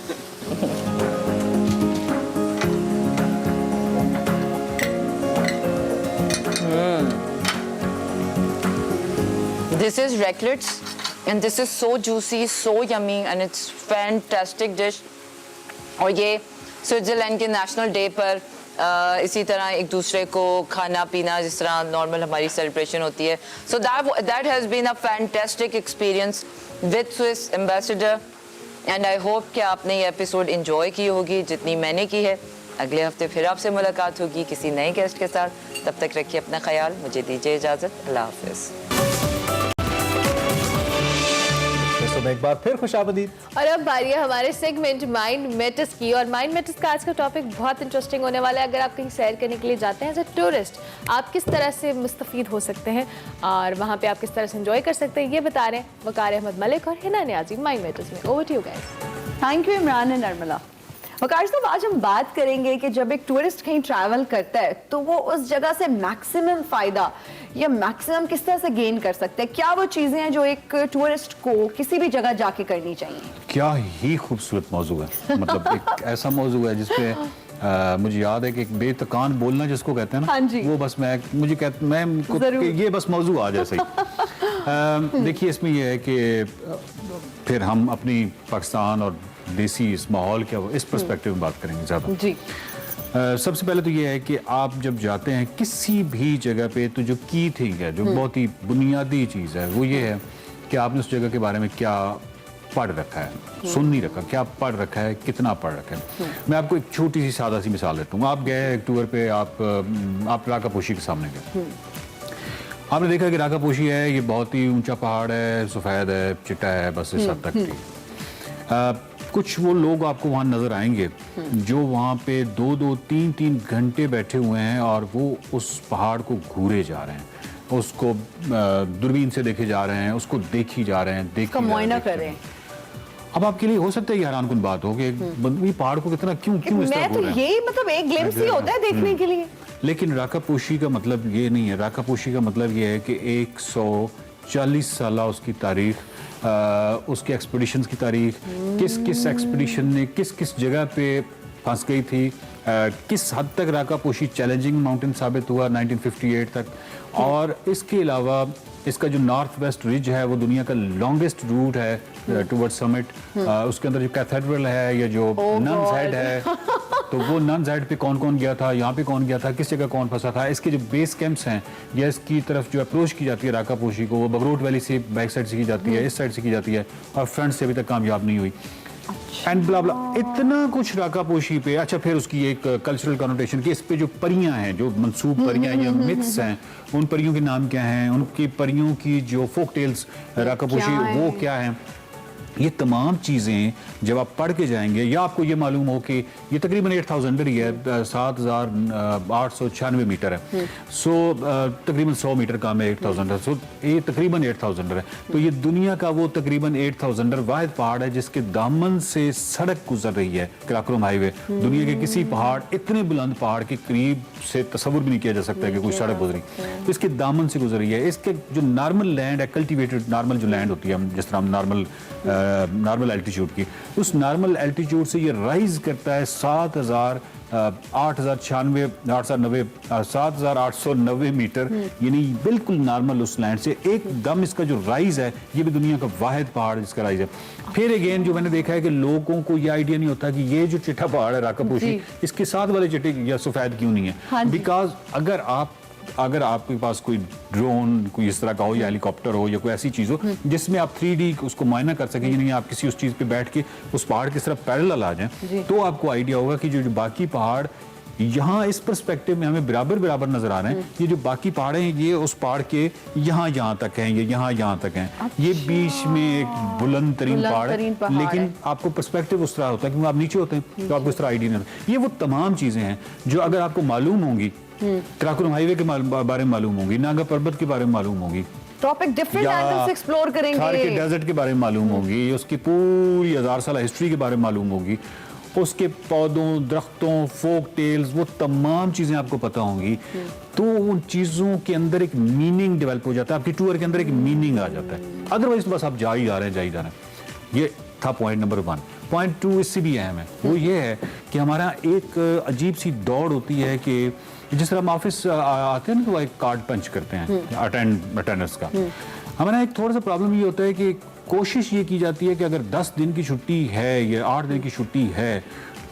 This is raclettes and this is so juicy, so yummy and it's fantastic dish. और ये Switzerland के national day पर इसी तरह एक दूसरे को खाना पीना जिस तरह नॉर्मल हमारी सेलिब्रेशन होती है. So that has been a fantastic experience with Swiss ambassador and I hope कि आपने ये एपिसोड एंजॉय की होगी जितनी मैंने की है. अगले हफ्ते फिर आपसे मुलाकात होगी किसी नए गेस्ट के साथ. तब तक रखिए अपना ख्याल. मुझे दीजिए इजाज़त. अल्लाह हाफिज़. एक बार फिर खुशामदीद. और अब बारी है हमारे सेगमेंट माइंड मैटर्स की. और माइंड मैटर्स का आज का टॉपिक बहुत इंटरेस्टिंग होने वाला है. अगर आप कहीं सैर करने के लिए जाते हैं एज ए टूरिस्ट, आप किस तरह से मुस्तफीद हो सकते हैं और वहाँ पे आप किस तरह से एंजॉय कर सकते हैं, ये बता रहे हैं वकार अहमद मलिक और हिना नियाज़ी माइंड मैटर्स में. Over to you guys. Thank you Imran and Nirmala. Waqar साहब, आज हम बात करेंगे कि जब एक टूरिस्ट कहीं ट्रैवल करता है तो वो उस जगह से मैक्सिमम फ़ायदा या मैक्सिमम किस तरह से गेन कर सकते हैं. क्या वो चीज़ें हैं जो एक टूरिस्ट को किसी भी जगह जाके करनी चाहिए. क्या ही खूबसूरत मौजू है. मतलब एक ऐसा मौजू है जिसपे मुझे याद है कि एक बेतकान बोलना जिसको कहते हैं ना, वो बस मैं ये बस मौजू आ जाए सही. देखिए, इसमें यह है कि फिर हम अपनी पाकिस्तान और देसी इस माहौल के इस पर्सपेक्टिव में बात करेंगे ज़्यादा जी. सबसे पहले तो ये है कि आप जब जाते हैं किसी भी जगह पे, तो जो की थिंग है, जो बहुत ही बुनियादी चीज़ है, वो ये है कि आपने उस जगह के बारे में क्या पढ़ रखा है, सुन नहीं रखा, क्या पढ़ रखा है, कितना पढ़ रखा है. मैं आपको एक छोटी सी सादा सी मिसाल देता हूँ. आप गए एक टूर पे, आप राकापोशी के सामने गए. आपने देखा कि राकापोशी है, ये बहुत ही ऊंचा पहाड़ है, सफ़ेद है, चिट्टा है, बस इस हद तक. कुछ वो लोग आपको वहाँ नज़र आएंगे जो वहाँ पे 2-2, 3-3 घंटे बैठे हुए हैं और वो उस पहाड़ को घूरे जा रहे हैं, उसको दूरबीन से देखे जा रहे हैं, उसको देखी जा रहे हैं, मुआयना कर रहे हैं. अब आपके लिए हो सकता है ये हैरानकुन बात हो कि ये पहाड़ को कितना क्यों इस तरह तो यही मतलब एक ग्लिम्स ही होता है देखने के लिए. लेकिन राकापोशी का मतलब ये नहीं है. राकापोशी का मतलब ये है कि 140 साल उसकी तारीख, उसके एक्सपीडिशंस की तारीख, किस एक्सपीडिशन ने किस जगह पे फंस गई थी, किस हद तक राकापोशी चैलेंजिंग माउंटेन साबित हुआ 1958 तक. और इसके अलावा इसका जो नॉर्थ वेस्ट रिज है वो दुनिया का लॉन्गेस्ट रूट है टुवर्ड्स समिट. उसके अंदर जो कैथेड्रल है या जो नन्स हेड है, तो वो नन्स हेड पे कौन कौन गया था, यहाँ पे कौन गया था, किस जगह कौन फंसा था. इसके जो बेस कैंप्स हैं या इसकी तरफ जो अप्रोच की जाती है राकापोशी को, वो बगरोट वैली से बैक साइड से की जाती है, इस साइड से की जाती है, और फ्रंट से अभी तक कामयाब नहीं हुई. एंड ब्ला ब्ला इतना कुछ राकापोशी पे. अच्छा, फिर उसकी एक कल्चरल कनोटेशन कि इस पे जो परियां हैं, जो मंसूब परियां या मिथ्स हैं, उन परियों के नाम क्या हैं, उनकी परियों की जो फोक टेल्स राकापोशी वो क्या है. ये तमाम चीज़ें जब आप पढ़ के जाएंगे या आपको ये मालूम हो कि ये तकरीबन 8000 ही है, 7896 मीटर है. सो तकरीबन 100 मीटर कम है 8000 है. सो ये तकरीबन 8000 है. तो ये दुनिया का वो तकरीबन 8000 वाहिद पहाड़ है जिसके दामन से सड़क गुजर रही है, कराकोरम हाईवे. दुनिया के किसी पहाड़, इतने बुलंद पहाड़ के करीब से तस्वुर भी नहीं किया जा सकता है कि कोई सड़क गुजरी. तो इसके दामन से गुजर रही है. इसके जो नॉर्मल लैंड है, कल्टिवेटेड नॉर्मल जो लैंड होती है, जिस तरह हम नॉर्मल एल्टीट्यूड की, उस नॉर्मल एल्टीट्यूड से ये राइज करता है 7890 मीटर, यानी बिल्कुल नॉर्मल उस लैंड से एकदम. इसका जो राइज है ये भी दुनिया का वाहिद पहाड़ जिसका राइज है. फिर अगेन जो मैंने देखा है कि लोगों को ये आइडिया नहीं होता कि ये जो चिट्टा पहाड़ है राकापोशी, इसके साथ वाले चिट्टे या सफेद क्यों नहीं है. बिकॉज अगर आपके पास कोई ड्रोन कोई इस तरह का हो या हेलीकॉप्टर हो या कोई ऐसी चीज़ हो जिसमें आप 3D उसको मुआयना कर सकें, यानी आप किसी उस चीज़ पे बैठ के उस पहाड़ की तरफ पैरेलल आ जाएं, तो आपको आइडिया होगा कि जो बाकी पहाड़ यहाँ इस पर्सपेक्टिव में हमें बराबर नजर आ रहे हैं. ये जो बाकी पहाड़ हैं ये उस पहाड़ के यहाँ तक हैं, ये यहाँ तक हैं. ये बीच में एक बुलंद तरीन पहाड़ है, लेकिन आपको पर्सपेक्टिव उस तरह होता है क्योंकि आप नीचे होते हैं तो आपको इस तरह आइडिया नहीं होता. ये वो तमाम चीज़ें हैं जो अगर आपको मालूम होंगी, कराकोरम हाईवे के बारे में मालूम होगी, नागा पर्वत के बारे में मालूम होगी, टॉपिक डिफरेंट एंगल्स एक्सप्लोर करेंगे, थार के डेजर्ट के बारे में मालूम होगी, उसकी पूरी 1000 साल हिस्ट्री के बारे में मालूम होगी, उसके पौधों, दरख्तों, फोक टेल्स, वो तमाम चीज़ें आपको पता होंगी, तो उन चीज़ों के अंदर एक मीनिंग डेवलप हो जाता है, आपकी टूर के अंदर एक मीनिंग आ जाता है। अदरवाइज बस आप जा ही जा रहे हैं। ये था पॉइंट नंबर 1। पॉइंट 2 इससे भी अहम है, वो ये है कि हमारा एक अजीब सी दौड़ होती है कि जिस तरह हम ऑफिस आते हैं ना तो एक कार्ड पंच करते हैं अटेंडेंस का। हमारा एक थोड़ा सा प्रॉब्लम ये होता है कि कोशिश ये की जाती है कि अगर 10 दिन की छुट्टी है या 8 दिन की छुट्टी है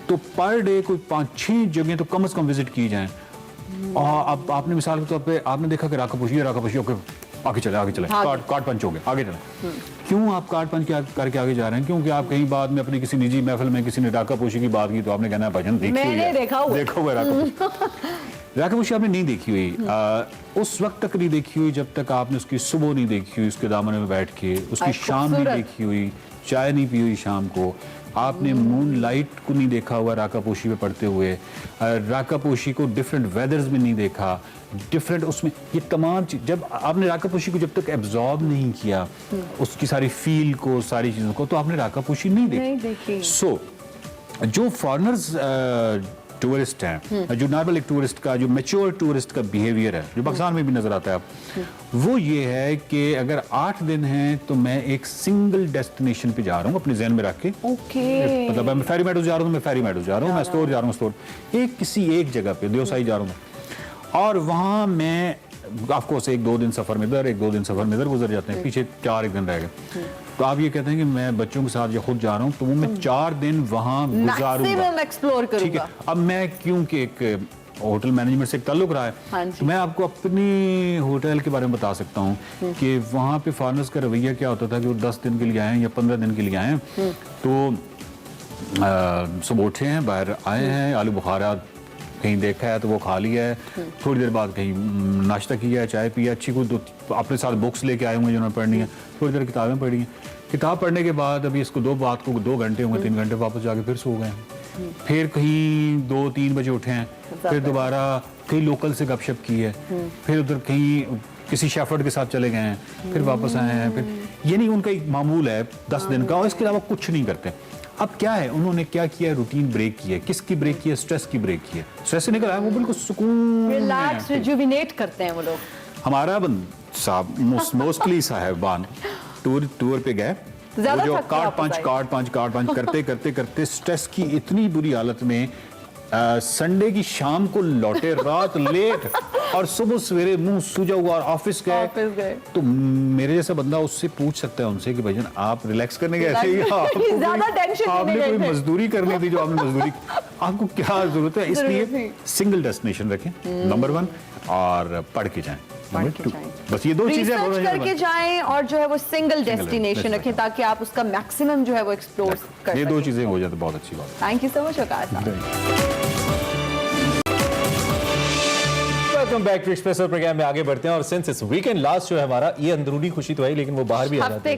तो पर डे कोई 5-6 जगह तो कम से कम विजिट की जाए। और अब आपने मिसाल के तौर पे आपने देखा कि राकापोशी ओके आगे चले कार्ड पंच हो गए, आगे चले। क्यों आप कार्ड पंच करके आगे जा रहे हैं? क्योंकि आप कहीं बाद में अपनी किसी निजी महफिल में किसी ने राकापोशी की बात की तो आपने कहना है भजन देखा हुआ राकापोशी आपने नहीं देखी हुई, उस वक्त तक नहीं देखी हुई जब तक आपने उसकी सुबह नहीं देखी हुई, उसके दामन में बैठ के, उसकी शाम नहीं देखी हुई, चाय नहीं पी हुई शाम को, आपने मून लाइट को नहीं देखा हुआ राकापोशी में पढ़ते हुए, राकापोशी को डिफरेंट वेदर्स में नहीं देखा, डिफरेंट उसमें ये तमाम चीज जब आपने राकापोशी को जब तक एब्जॉर्ब नहीं किया उसकी सारी फील को, सारी चीज़ों को, तो आपने राकापोशी नहीं देखी। सो जो फॉरेनर्स टूरिस्ट हैं, जो नॉर्मल एक टूरिस्ट का, जो मैच्योर टूरिस्ट का बिहेवियर है, जो पाकिस्तान में भी नजर आता है आप, वो ये है कि अगर 8 दिन हैं तो मैं एक सिंगल डेस्टिनेशन पे जा रहा हूँ अपने जहन में रख के। मतलब मैं फेरी मेडोज जा रहा हूँ, मैं फेरी मेडोज जा रहा हूँ, मैं स्टोर जा रहा हूँ, स्टोर किसी एक जगह पे देवसाई जा रहा हूँ और वहाँ मैं ऑफकोर्स 1-2 दिन सफर में इधर, 1-2 दिन सफर में इधर गुजर जाते हैं, पीछे 4 दिन रह गए। तो आप ये कहते हैं कि मैं बच्चों के साथ या खुद जा रहा हूँ तो वो मैं 4 दिन वहाँ गुजारूंगा, एक्सप्लोर करूंगा। ठीक है। अब मैं क्योंकि एक होटल मैनेजमेंट से एक ताल्लुक रहा है, तो मैं आपको अपनी होटल के बारे में बता सकता हूँ कि वहाँ पे फॉरेनर्स का रवैया क्या होता था कि वो 10 दिन के लिए आए या 15 दिन के लिए आए तो सुबह उठे हैं, बाहर आए हैं, आलू बुखारा कहीं देखा है तो वो खा लिया है, थोड़ी देर बाद कहीं नाश्ता किया है, चाय पिया, अच्छी कोई अपने साथ बुक्स लेके आए होंगे जिन्होंने पढ़नी है, थोड़ी देर किताबें पढ़ी हैं, किताब पढ़ने के बाद अभी इसको 2 घंटे होंगे, 3 घंटे वापस जाके फिर सो गए हैं, फिर कहीं 2-3 बजे उठे हैं, फिर दोबारा कहीं लोकल से गपशप की है, फिर उधर कहीं किसी शेफर्ड के साथ चले गए हैं, फिर वापस आए हैं, फिर ये नहीं उनका एक मामूल है 10 दिन का और इसके अलावा कुछ नहीं करते। अब क्या है, उन्होंने क्या किया, रूटीन ब्रेक की है। किसकी ब्रेक की है? स्ट्रेस की ब्रेक की है। स्ट्रेस से निकल आया, वो बिल्कुल सुकून, रिलैक्स, रिजुविनेट करते हैं वो लोग। हमारा साहब मोस्टली साहबान टूर पे गए, वो जो कार्ड पंच करते स्ट्रेस की इतनी बुरी हालत में संडे की शाम को लौटे, रात लेट और सुबह सवेरे मुंह सूजा हुआ और ऑफिस गए। तो मेरे जैसा बंदा उससे पूछ सकता है उनसे कि भाईजान आप रिलैक्स करने गए ऐसे ही, आपने कोई मजदूरी करनी थी जो आपने मजदूरी, आपको क्या जरूरत है? इसलिए सिंगल डेस्टिनेशन रखें नंबर 1 और पढ़ के जाएं नंबर 2। बस ये 2 चीजें करके जाएं और जो है वो सिंगल डेस्टिनेशन रखें ताकि आप उसका मैक्सिमम जो है वो एक्सप्लोर कर सकें। ये 2 चीजें हो जाए तो बहुत अच्छी बात है। Thank you so much Waqar साहब। Welcome back to Expresso program में आगे बढ़ते हैं और सिंस इस वीकेंड लास्ट शो है हमारा, ये अंदरूनी खुशी तो है लेकिन वो बाहर भी आ जाती है।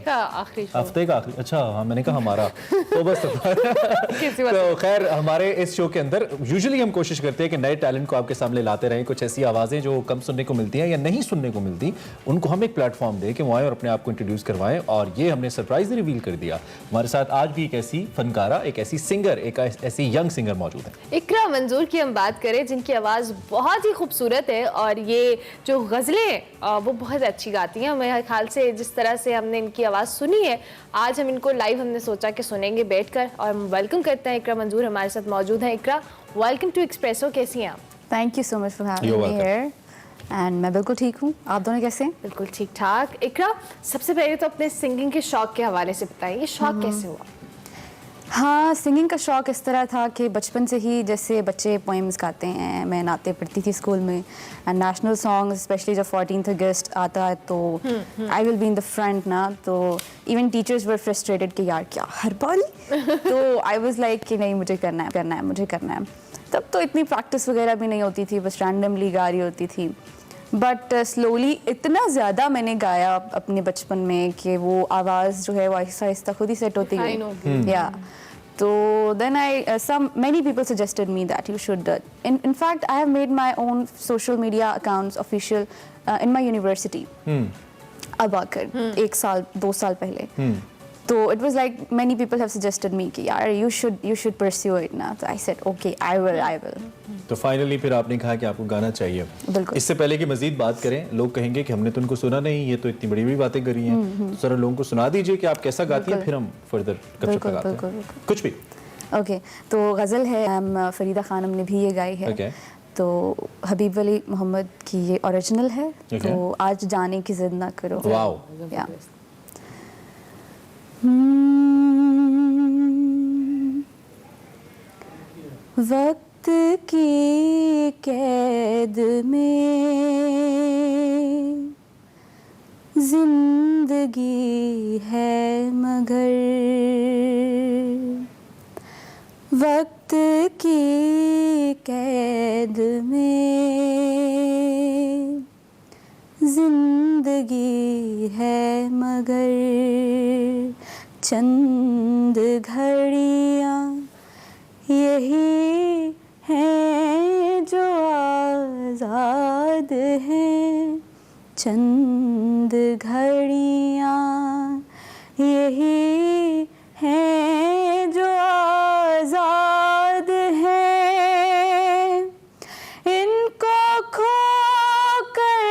हफ्ते का आखिरी, अच्छा हाँ मैंने कहा हमारा तो बस तो खैर हमारे इस शो के अंदर यूजुअली हम कोशिश करते हैं कि नए टैलेंट को आपके सामने लाते रहें, कुछ ऐसी आवाजें जो कम सुनने को मिलती हैं या नहीं सुनने को मिलती, उनको हम एक प्लेटफॉर्म दें कि वो आए और अपने आप को इंट्रोड्यूस करवाएं। और ये हमने सरप्राइज रिवील कर दिया, हमारे साथ आज भी एक ऐसी फनकारा, एक ऐसी सिंगर, एक ऐसी यंग सिंगर मौजूद है। इकरा मंजूर की हम बात करें जिनकी आवाज़ बहुत ही खूबसूरत है और ये जो गज़लें वो बहुत अच्छी गाती हैं। मेरे ख्याल से जिस तरह से हमने इनकी आवाज़ सुनी है, आज हम इनको लाइव हमने सोचा कि सुनेंगे बैठकर। और हम वेलकम करते हैं इकरा मंजूर हमारे साथ मौजूद हैं। इकरा, वेलकम टू एक्सप्रेसो, कैसी हैं आप? Thank you so much for having me here and मैं बिल्कुल ठीक हूँ। आप दोनों कैसे हैं? बिल्कुल ठीक ठाक। इकरा, सबसे पहले तो अपने सिंगिंग के शौक के हवाले से बताइए, ये शौक कैसे हुआ? हाँ, सिंगिंग का शौक़ इस तरह था कि बचपन से ही जैसे बच्चे पोएम्स गाते हैं, मैं नाते पढ़ती थी स्कूल में एंड नेशनल सॉन्ग स्पेशली जब 14th अगस्त आता है तो I will be in the front ना, तो इवन टीचर्स वर फ्रस्ट्रेटेड कि यार क्या हर बार तो आई वाज लाइक कि नहीं मुझे करना है मुझे करना है। तब तो इतनी प्रैक्टिस वगैरह भी नहीं होती थी, बस रैंडमली गा रही होती थी। बट स्लोली इतना ज़्यादा मैंने गाया अपने बचपन में कि वो आवाज़ जो है वो आहिस्ता आहिस्ता खुद ही सेट होती गई। या तो then many people suggested me that you should in fact I have made my own social media accounts official in my university अब आकर 1 साल 2 साल पहले। तो it was like many people have suggested me कि यार you should pursue it ना, तो I said okay I will. तो फाइनली फिर आपने कहा कि आपको गाना चाहिए। बिल्कुल। इससे पहले कि मजीद बात करें, लोग कहेंगे कि हमने तो उनको सुना नहीं, ये तो इतनी बड़ी बड़ी बातें करी हैं, तो जरा लोगों को सुना दीजिए कि आप कैसा गाती हैं, फिर हम फर्दर गपशप लगाते हैं। कुछ भी। ओके, तो गज़ल है फरीदा खानम ने भी ये गाई है। तो हबीब अली मोहम्मद की ये ओरिजिनल है। तो आज जाने की जिद ना करो। वाओ। या वक्त की कैद में जिंदगी है मगर वक्त की कैद में जिंदगी है मगर चंद घड़ियाँ यही हैं जो आज़ाद हैं, चंद घड़ियाँ यही हैं जो आज़ाद हैं, इनको खो कर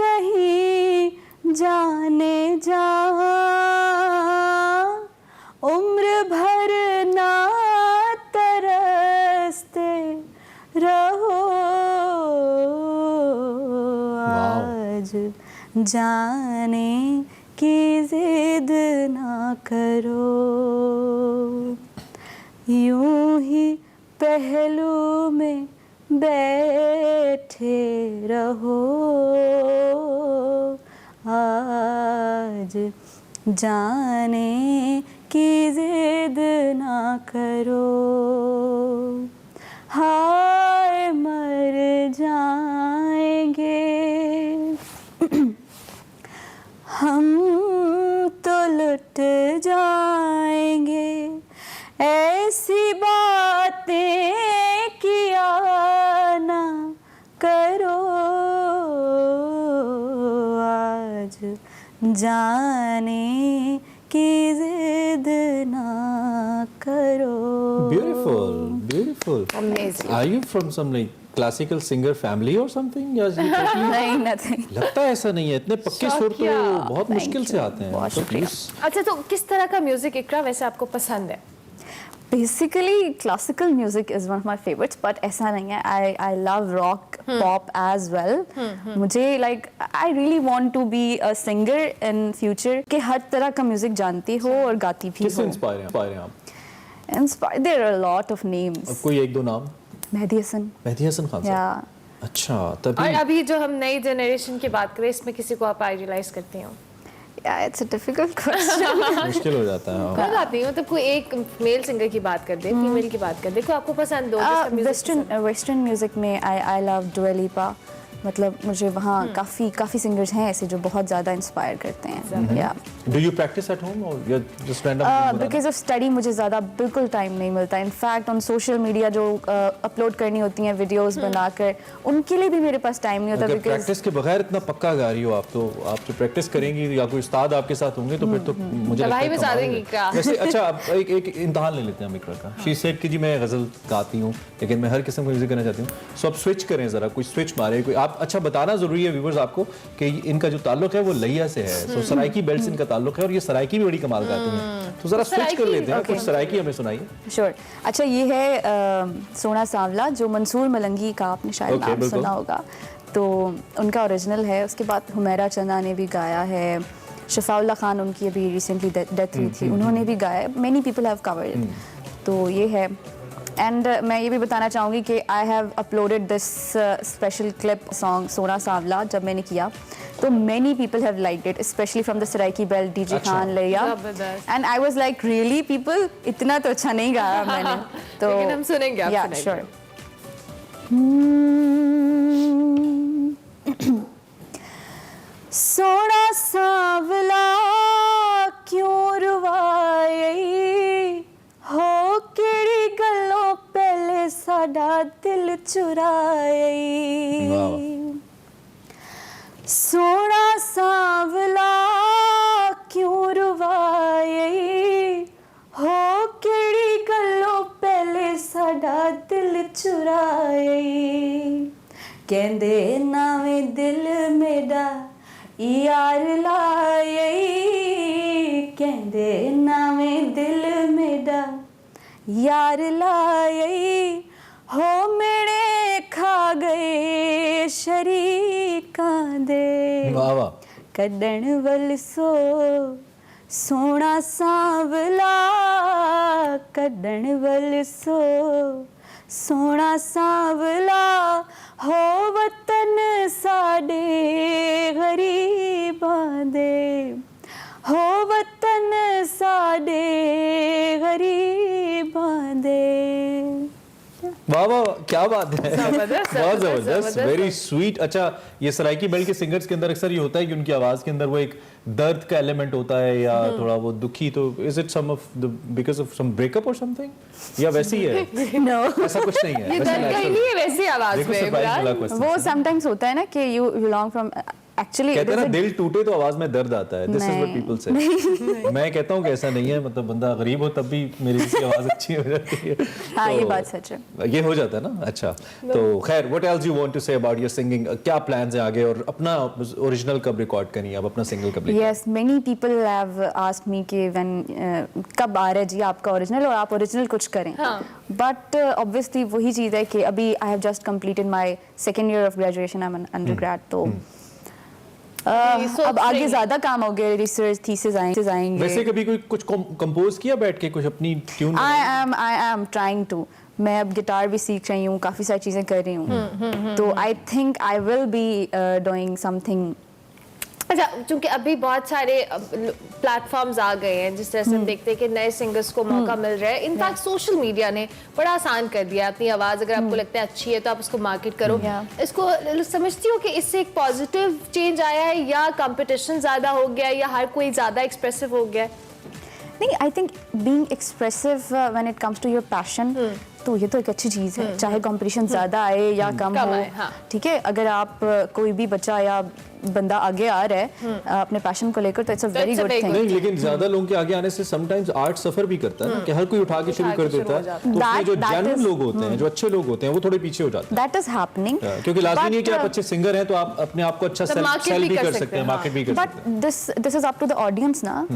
कहीं जाने जहाँ उम्र भर ना तरसते रहो, आज जाने की जिद ना करो, यूं ही पहलू में बैठे रहो, आज जाने की जिद ना करो, हाय मर जाएंगे हम तो लुट जाएंगे, ऐसी बातें किया ना करो, आज जाने की जिद ना करो। Beautiful. Amazing. Are you from some like classical singer family or something? या नहीं, nothing. लगता है ऐसा नहीं है, इतने पक्के सुर तो बहुत मुश्किल से आते हैं। तो please। अच्छा, तो किस तरह का म्यूजिक इकरा वैसे आपको पसंद है? Basically, classical music is one of my favorites, but ऐसा नहीं है. I love rock, pop as well. मुझे like I really want to be a singer in future कि हर तरह का म्यूजिक जानती हो और गाती भी हो. किससे इंस्पायर हैं आप? Inspired, there are a lot of names. कोई एक दो नाम? मेहदी हसन. मेहदी हसन खान साहब. अच्छा, तभी. और अभी जो हम नई जनरेशन की बात करें, इसमें किसी को आप आइडियलाइज करती हो? Yeah, it's a difficult question. मुश्किल हो जाता है। कोई बात नहीं, मतलब कोई एक मेल सिंगर की बात कर दे, फीमेल की बात कर दे, कोई आपको पसंद हो? वेस्टर्न म्यूजिक में आई लव डुआ लिपा. मतलब मुझे वहाँ काफ़ी सिंगर्स हैं ऐसे जो बहुत ज़्यादा इंस्पायर करते हैं. या do you practice at home और you just random? Because of study मुझे ज़्यादा बिल्कुल टाइम नहीं मिलता. इनफैक्ट ऑन सोशल मीडिया जो अपलोड करनी होती हैं वीडियोस बनाकर, उनके लिए भी मेरे पास टाइम नहीं होता. बिकॉज प्रैक्टिस के बगैर इतना पक्का गा रही हो आप, तो आप जो प्रैक्टिस करेंगी या कोई उस्ताद आपके साथ होंगे तो फिर तो मुझे लगता है वैसे. अच्छा, अब एक इम्तिहान ले लेते हैं हम इकरा का. शी सेड कि जी मैं गज़ल गाती हूँ लेकिन मैं हर किस्म का म्यूजिक करना चाहती हूँ. सो आप स्विच करें ज़रा, कोई स्विच मारे कोई. आप अच्छा बताना जरूरी है व्यूअर्स आपको कि इनका जो ताल्लुक है वो लैया से है. सो सराइकी बेल्ट से इनका ताल्लुक है और ये सराइकी भी बड़ी कमाल गाती हैं. तो जरा स्विच कर लेते हैं, कुछ सराइकी हमें सुनाइए. श्योर. अच्छा, ये है सोना सांवला जो मंसूर मलंगी का आपने शायद नाम सुना होगा. तो उनका ओरिजिनल है. उसके बाद हुमैरा चंदा ने भी गाया है. शफाउल्ला खान उनकी अभी रिसेंटली डेथ हुई थी, उन्होंने भी गाया. Many people have covered it. तो ये है. एंड मैं ये भी बताना चाहूँगी कि I have uploaded this special clip song सोना सांवला जब मैंने किया तो many people have liked it, specially from the Saraiki belt, DJ Khan, Layyah. And I was like really people, इतना तो अच्छा नहीं गाया मैंने. तो लेकिन हम सुनेंगे, आप सुनाइए. श्योर. सोना सांवला क्यों रुवाए हो, केड़ी गल्लों पहले साडा दिल चुराए. सोना सांवला क्यों रुवाए चुराए कहंदे नावे दिल मेरा यार लाए कहंदे नावे दिल मेरा यार लाए हो मेरे खा गए शरीकां दे वाह वाह कड्डण वल सोना सांवला कड्डण वल सोना सांवला हो वतन साडे गरीबां दे हो वतन साडे गरीबां दे। वाह वाह क्या बात है, जबरदस्त, बहुत जबरदस्त, जबरदस्त, वेरी स्वीट। अच्छा, ये सराइकी बेल्ट के सिंगर्स के अंदर अक्सर ये होता है कि उनकी आवाज के अंदर वो एक दर्द का एलिमेंट होता है या थोड़ा वो दुखी, तो is it some of the because of some breakup और समथिंग या वैसे ही है? नो ऐसा कुछ नहीं है, ये दर्द का ही नहीं है वैसी आवाज में। वो समटाइम्स होता है ना कि यू बिलोंग फ्रॉम एक्चुअली कहते हैं ना दिल टूटे तो आवाज में दर्द आता है, दिस इज व्हाट पीपल से। मैं कहता हूँ कि ऐसा नहीं है, मतलब बंदा गरीब हो तब भी मेरी इसकी आवाज अच्छी हो जाती है। हाँ ये बात सच है, ये हो जाता है ना। अच्छा तो खैर, what else you want to say about your singing? क्या प्लान्स हैं आगे और अपना ओरिजिनल कब रिकॉर्ड करनी है, अब अपना सिंगल कब? Yes, many people have asked me कि व्हेन कब आ रहा है जी आपका ओरिजिनल और आप ओरिजिनल कुछ करें, बट ऑब्वियसली वही चीज़ है कि अभी I have just completed my second year of graduation, I am an undergrad, तो अब आगे ज्यादा काम हो गया, रिसर्च थीसिस आएंगे। वैसे कभी कोई कुछ कंपोज किया बैठ के, कुछ अपनी tune? I am trying to, मैं अब गिटार भी सीख रही हूँ, काफी सारी चीजें कर रही हूँ, तो I think I will be doing something. अच्छा, क्योंकि अभी बहुत सारे प्लेटफॉर्म्स आ गए हैं जिस तरह से हम देखते हैं कि नए सिंगर्स को मौका मिल रहा है। इनफैक्ट सोशल मीडिया ने बड़ा आसान कर दिया अपनी आवाज़, अगर आपको लगता है अच्छी है तो आप उसको मार्केट करो। इसको समझती हो कि इससे एक पॉजिटिव चेंज आया है या कंपटीशन ज़्यादा हो गया या हर कोई ज़्यादा एक्सप्रेसिव हो गया? नहीं, I think being expressive when it comes to your passion, तो ये तो एक अच्छी चीज़ है, चाहे कंपटीशन ज़्यादा आए या कम हो, ठीक है। अगर आप कोई भी बच्चा या बंदा आगे आ रहा है अपने पैशन को लेकर, तो it's a very good thing. नहीं, लेकिन ज्यादा लोगों के आगे आने से समटाइम्स आर्ट सफर भी करता है ना, कि हर कोई उठा के शुरू कर देता है, तो उसमें जो जेन्युइन लोग होते हैं, जो अच्छे लोग होते हैं, वो थोड़े पीछे हो जाते हैं। दैट इज हैपनिंग, क्योंकि लाजमी नहीं है कि आप अच्छे सिंगर हैं तो आप अपने आप को अच्छा सेल भी कर सकते हैं, मार्केट भी कर सकते हैं। But this is up to the audience ना,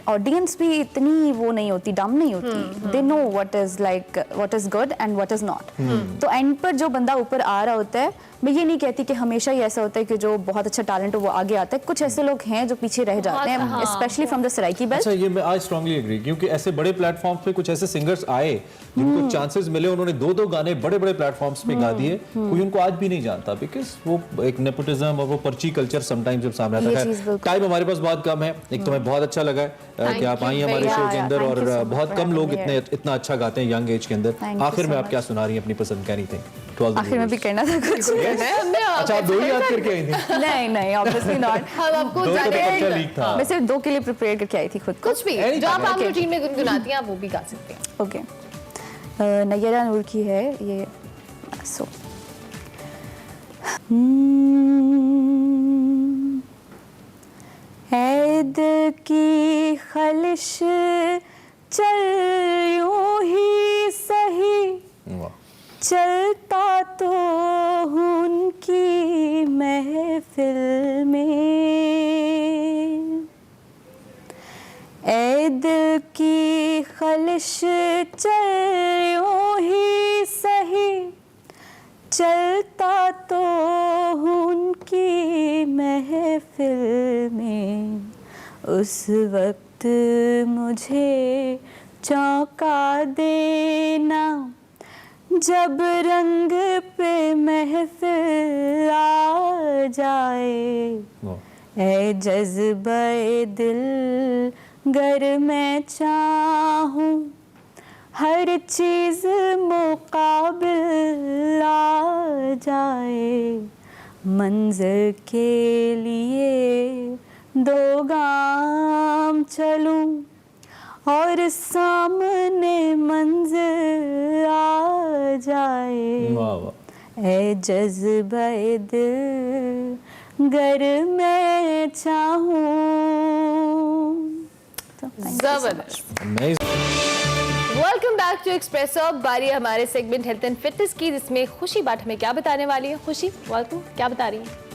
ऑडियंस भी इतनी वो नहीं होती, डम नहीं होती, they know what is like, what is good and what is not. तो एंड पर जो बंदा ऊपर आ रहा होता है, मैं ये नहीं कहती कि हमेशा ही ऐसा होता है कि जो बहुत अच्छा टैलेंट हो वो आगे आता है, कुछ ऐसे लोग हैं जो पीछे रह जाते हैं, specially from the Saraiki belt. अच्छा, ये मैं आज स्ट्रांगली एग्री, क्योंकि ऐसे बड़े प्लेटफॉर्म्स पे कुछ ऐसे सिंगर्स आए जिनको चांसेस मिले, उन्होंने दो गाने बड़े बड़े प्लेटफॉर्म्स पे गा दिए, कोई उनको आज भी नहीं जानता, बिकॉज वो एक नेपोटिज्म और वो पर्ची कल्चर समटाइम्स जब सामने आता है। टाइम हमारे पास बहुत कम है, एक तो मैं बहुत अच्छा लगा कि आप आई हमारे शो के अंदर, और बहुत कम लोग इतना अच्छा गाते हैं यंग एज के अंदर। आखिर में आप क्या सुना रही हैं अपनी पसंद का? एनीथिंग आखिर में भी करना था कुछ। अच्छा, आप दो ही याद करके आई थी? नहीं, ऑब्वियसली नॉट। हम आपको मैं सिर्फ 2 के लिए प्रिपेयर करके आई थी खुद को। कुछ भी जो आप आम रूटीन में गुनगुनाती हैं आप वो भी गा सकते हैं। ओके, नयरा नूर की है ये। सो ऐद की खलिश चल यूं ही सही, चलता तो हूँ उनकी महफिल में, ऐ दिल की खलिश चल यूं ही सही, चलता तो हूँ उनकी महफिल में, उस वक्त मुझे चौंका देना जब रंग पे महफिल आ जाए, ऐ जज्बे दिल गर मैं चाहूं हर चीज मुकाबिल आ जाए, मंजिल के लिए 2 गाम चलूं और सामने मंजिल आ जाए, ऐ जज्बे दिल गर मैं चाहूं। जबरदस्त। Welcome back to Expresso. बारी है हमारे सेगमेंट हेल्थ एंड फिटनेस की, जिसमें खुशी बाट हमें क्या बताने वाली है। खुशी, वेलकम, क्या बता रही है?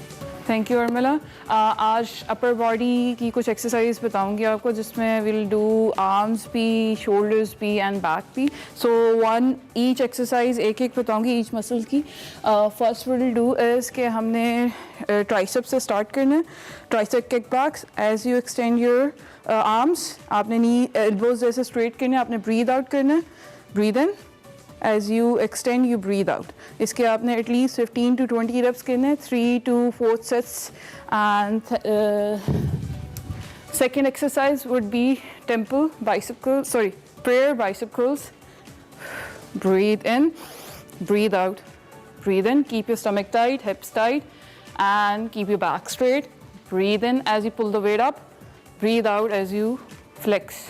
Thank you Urmila. आज अपर बॉडी की कुछ एक्सरसाइज बताऊंगी आपको, जिसमें विल डू आर्म्स भी, शोल्डर्स भी एंड बैक भी। सो वन ईच एक्सरसाइज एक एक बताऊंगी ईच मसल की। फर्स्ट विल डू इज़ कि हमने ट्राइसेप से स्टार्ट करना है। Tricep kickbacks, as you extend your arms, आपने नी एल्बोज जैसे स्ट्रेट करना है, आपने ब्रीद आउट करना है, breathe in, as you extend you breathe out. इसके आपने at least 15 to 20 reps करने, 3 to 4 sets. And second exercise would be prayer bicep curls. Breathe in, breathe out, breathe in, keep your stomach tight, hips tight, and keep your back straight. Breathe in as you pull the weight up, breathe out as you flex.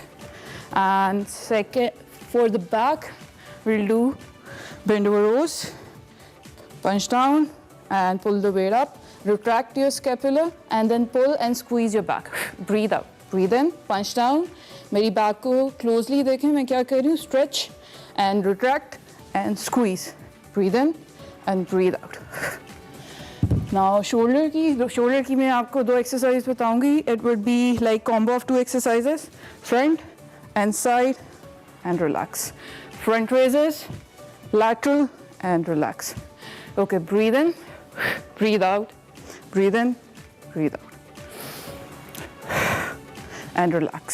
And second, for the back, we'll do bend over rows, punch down and pull the weight up, retract your scapula and then pull and squeeze your back. Breathe out, breathe in, punch down. मेरी back को closely देखें मैं क्या कर रही हूँ, stretch and retract and squeeze. Breathe in and breathe out. Now shoulder की मैं आपको 2 exercise बताऊंगी. It would be like combo of 2 exercises, front and side and relax. Front raises, lateral and relax. Okay, breathe in, breathe out, breathe in, breathe out and relax.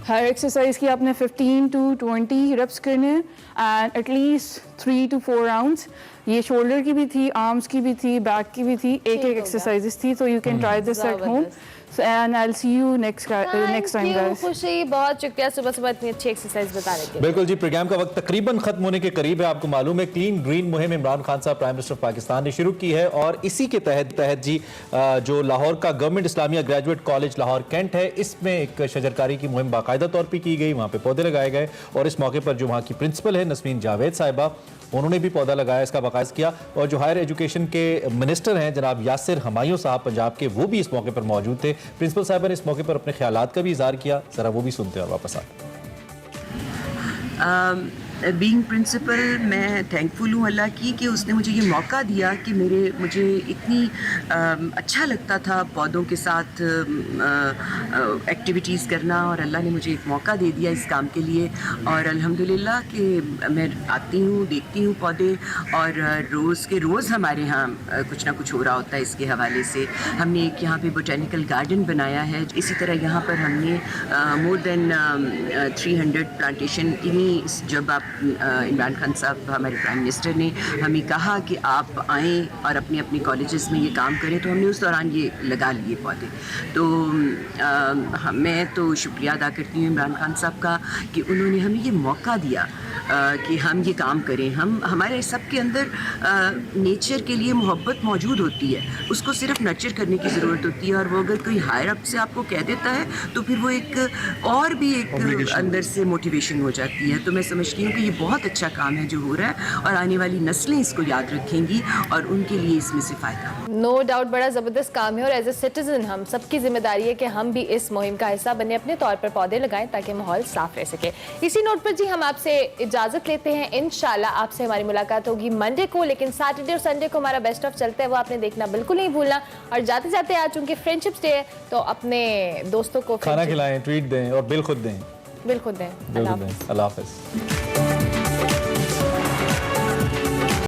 Her exercise की आपने 15 to 20 reps करने हैं and at least 3 to 4 rounds. ये shoulder की भी थी, arms की भी थी, बैक की भी थी, एक एक्सरसाइजेस थी. So you can try this at home. And I'll see you next time guys. खुशी, बहुत शुक्रिया सुबह इतनी अच्छी एक्सरसाइज बताने के लिए। बिल्कुल जी, प्रोग्राम का वक्त तकरीबन खत्म होने के करीब है। आपको मालूम है क्लीन ग्रीन मुहिम इमरान खान साहब प्राइम मिनिस्टर ऑफ पाकिस्तान ने शुरू की है और इसी के तहत जी जो लाहौर का government Islamia graduate college Lahore cantt है, इसमें एक शजरकारी की मुहिम बाकायदा तौर पर की गई, वहाँ पे पौधे लगाए गए और इस मौके पर जो वहाँ की प्रिंसिपल है नसमीन जावेद साहिबा, उन्होंने भी पौधा लगाया, इसका बाकायदा किया। और जो हायर एजुकेशन के मिनिस्टर हैं जनाब यासिर हमायूं साहब पंजाब के, वो भी इस मौके पर मौजूद थे। प्रिंसिपल साहिबा ने इस मौके पर अपने ख्यालात का भी इज़हार किया, ज़रा वो भी सुनते हैं और वापस आते हैं। बीइंग प्रिंसिपल मैं थैंकफुल हूँ अल्लाह की कि उसने मुझे ये मौका दिया कि मुझे इतनी अच्छा लगता था पौधों के साथ एक्टिविटीज़ करना, और अल्लाह ने मुझे एक मौका दे दिया इस काम के लिए। और अल्हम्दुलिल्लाह कि मैं आती हूँ, देखती हूँ पौधे, और रोज़ हमारे यहाँ कुछ ना कुछ हो रहा होता है इसके हवाले से। हमने एक यहाँ पे बोटेनिकल गार्डन बनाया है, इसी तरह यहाँ पर हमने मोर देन 300 प्लांटेशन इन्हीं, जब आप इमरान खान साहब हमारे प्राइम मिनिस्टर ने हमें कहा कि आप आएँ और अपने अपने कॉलेजेस में ये काम करें, तो हमने उस दौरान ये लगा लिए पौधे। तो मैं तो शुक्रिया अदा करती हूँ इमरान खान साहब का कि उन्होंने हमें ये मौका दिया कि हम ये काम करें। हमारे सबके अंदर नेचर के लिए मोहब्बत मौजूद होती है, उसको सिर्फ नर्चर करने की ज़रूरत होती है। और वो अगर कोई हायर अप से आपको कह देता है तो फिर वो एक और भी एक अंदर से मोटिवेशन हो जाती है। तो मैं समझती हूँ कि ये बहुत अच्छा काम है जो हो रहा है, और आने वाली नस्लें इसको याद रखेंगी और उनके लिए इसमें से फ़ायदा। नो डाउट बड़ा ज़बरदस्त काम है, और एज ए सिटीजन हम सबकी जिम्मेदारी है कि हम भी इस मुहिम का हिस्सा बने, अपने तौर पर पौधे लगाएं ताकि माहौल साफ रह सके। इसी नोट पर जी हम आपसे इजाज़त लेते हैं। इंशाल्लाह आपसे हमारी मुलाकात होगी मंडे को, लेकिन सैटरडे और संडे को हमारा बेस्ट ऑफ चलता है, वो आपने देखना बिल्कुल नहीं भूलना। और जाते जाते आज चूंकि फ्रेंडशिप्स डे है, तो अपने दोस्तों को खाना खिलाएं, ट्रीट दें और बिल खुद दें। अल्लाह हाफ़िज़।